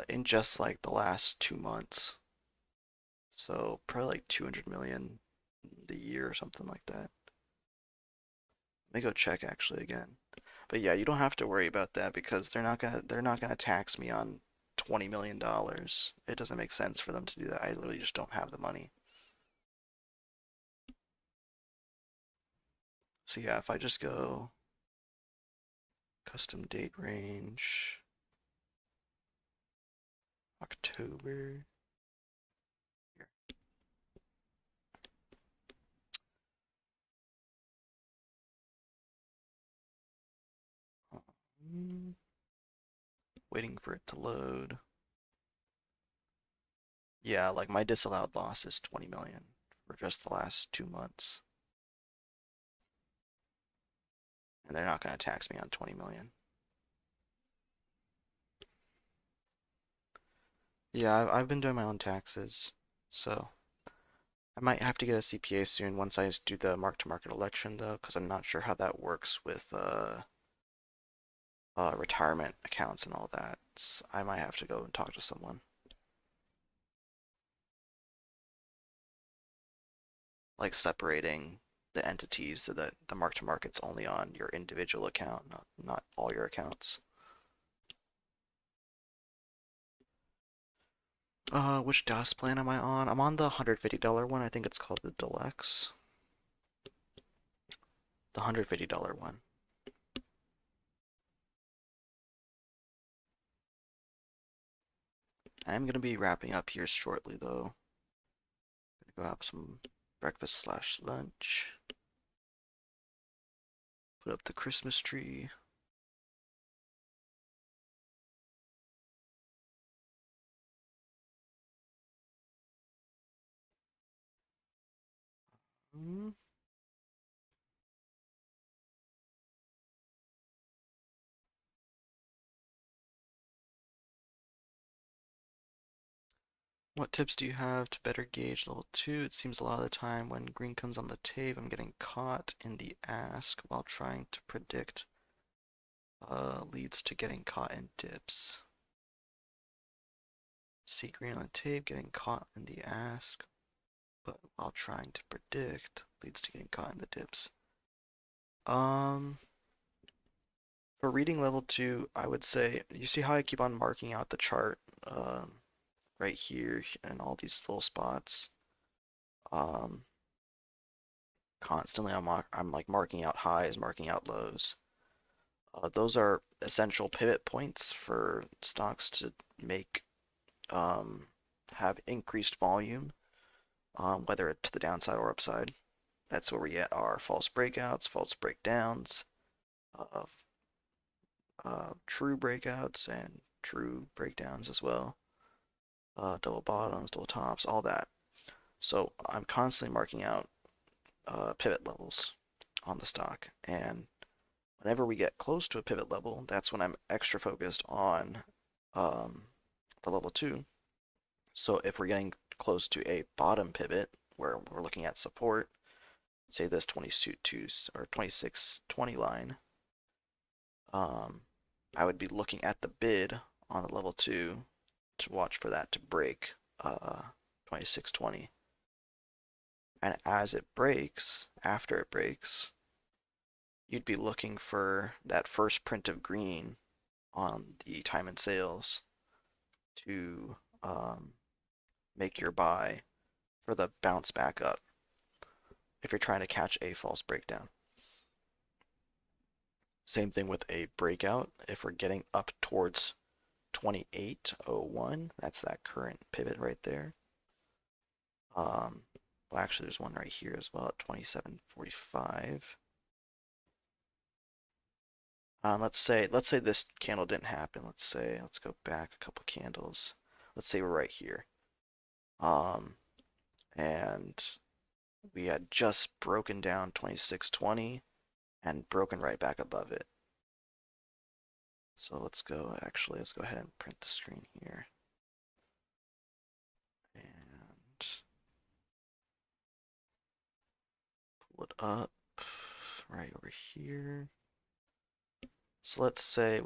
in just like the last 2 months. So probably like 200 million the year or something like that. Let me go check actually again. But yeah, you don't have to worry about that because they're not gonna tax me on $20 million. It doesn't make sense for them to do that. I literally just don't have the money. So yeah, if I just go custom date range, October. Here. Um, Waiting for it to load. Yeah, like my disallowed loss is 20 million for just the last 2 months. And they're not going to tax me on 20 million. Yeah, I've been doing my own taxes, so I might have to get a CPA soon once I do the mark-to-market election though, because I'm not sure how that works with retirement accounts and all that. So I might have to go and talk to someone. Like separating the entities so that the mark-to-market's only on your individual account, not all your accounts. Which DOS plan am I on? I'm on the $150 one. I think it's called the Deluxe. The $150 one. I'm gonna be wrapping up here shortly though. Gonna go have some breakfast slash lunch. Put up the Christmas tree. Hmm. What tips do you have to better gauge level 2? It seems a lot of the time when green comes on the tape, I'm getting caught in the ask while trying to predict leads to getting caught in dips. See green on the tape, getting caught in the ask, but while trying to predict leads to getting caught in the dips. Um, for reading level 2, I would say, you see how I keep on marking out the chart right here and all these little spots? Um, Constantly I'm like marking out highs, marking out lows. Those are essential pivot points for stocks to make have increased volume, whether it's to the downside or upside. That's where we get our false breakouts, false breakdowns, uh, true breakouts, and true breakdowns as well. Double bottoms, double tops, all that. So I'm constantly marking out pivot levels on the stock, and whenever we get close to a pivot level, that's when I'm extra focused on um, the level 2. So if we're getting close to a bottom pivot where we're looking at support, say this 22 or 2620 line, I would be looking at the bid on the level 2 to watch for that to break 2620. And as it breaks, after it breaks, you'd be looking for that first print of green on the time and sales to make your buy for the bounce back up if you're trying to catch a false breakdown. Same thing with a breakout. If we're getting up towards 2801, that's that current pivot right there. Well, actually, there's one right here as well at 2745. Let's say this candle didn't happen. Let's go back a couple candles. Let's say we're right here. And we had just broken down 2620 and broken right back above it. So let's go ahead and print the screen here. And pull it up right over here. So let's say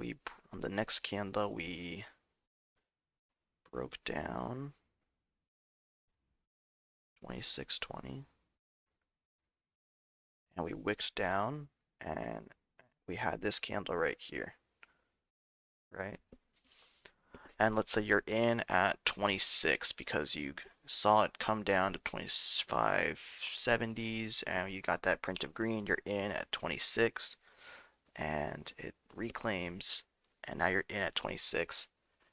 on the next candle, we broke down 2620 and we wicked down and we had this candle right here, right? And let's say you're in at 26 because you saw it come down to 2570s and you got that print of green. You're in at 26 and it reclaims and now you're in at 26.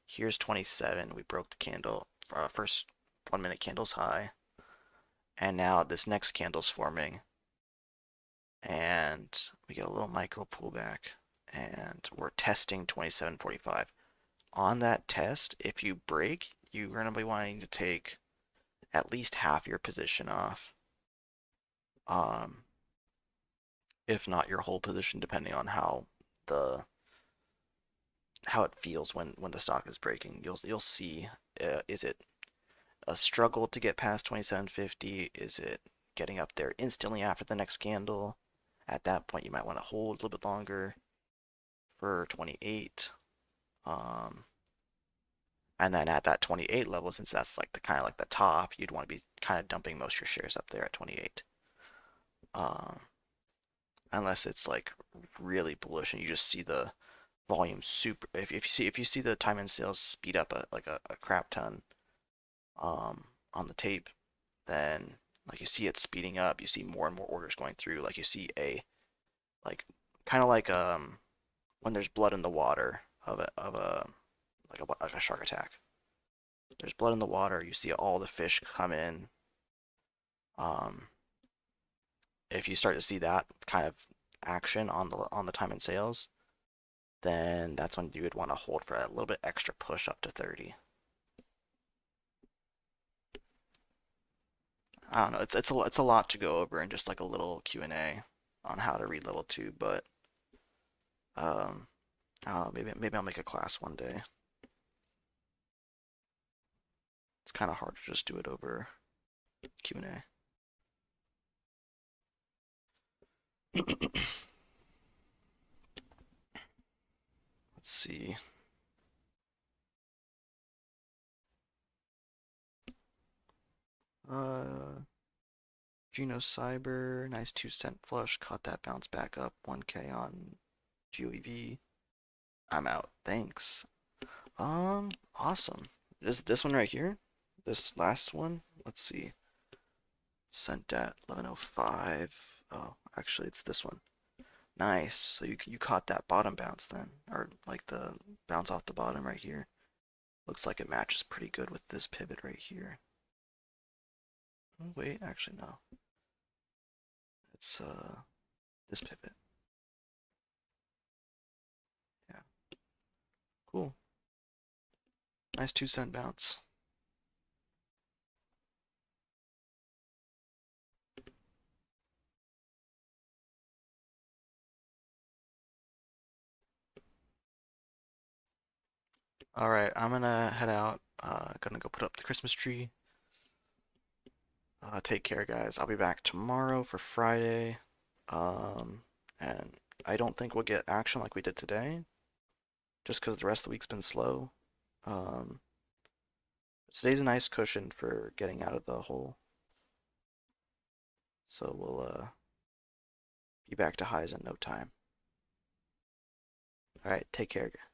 Here's 27. We broke the candle, first 1 minute candle's high, and now this next candle's forming and we get a little micro pullback and we're testing 2745. On that test, if you break, you're going to be wanting to take at least half your position off, if not your whole position, depending on how it feels when the stock is breaking. You'll see, is it a struggle to get past 2750? Is it getting up there instantly after the next candle? At that point, you might want to hold a little bit longer for 28. And then at that 28 level, since that's like the kind of like the top, you'd want to be kind of dumping most of your shares up there at 28. Unless it's like really bullish and you just see the volume super. If you see the time and sales speed up like a crap ton, on the tape, then like you see it speeding up, you see more and more orders going through, like you see a like kind of like when there's blood in the water of a shark attack. There's blood in the water, you see all the fish come in. Um, if you start to see that kind of action on the time and sales, then that's when you would want to hold for a little bit extra push up to 30. I don't know. It's a lot to go over in just like a little Q&A on how to read level 2, but um, maybe I'll make a class one day. It's kind of hard to just do it over Q&A. Let's see. Uh, Geno Cyber, nice 2 cent flush, caught that bounce back up 1K on GOEV. I'm out. Thanks. Awesome. This one right here? This last one? Let's see. Sent at 11:05. Oh, actually, it's this one. Nice. So you caught that bottom bounce then, or like the bounce off the bottom right here. Looks like it matches pretty good with this pivot right here. Oh, wait, actually no. It's this pivot. Yeah. Cool. Nice 2 cent bounce. All right, I'm gonna head out. Gonna go put up the Christmas tree. Take care, guys. I'll be back tomorrow for Friday. And I don't think we'll get action like we did today, just because the rest of the week's been slow. Um, today's a nice cushion for getting out of the hole. So we'll be back to highs in no time. All right, take care, guys.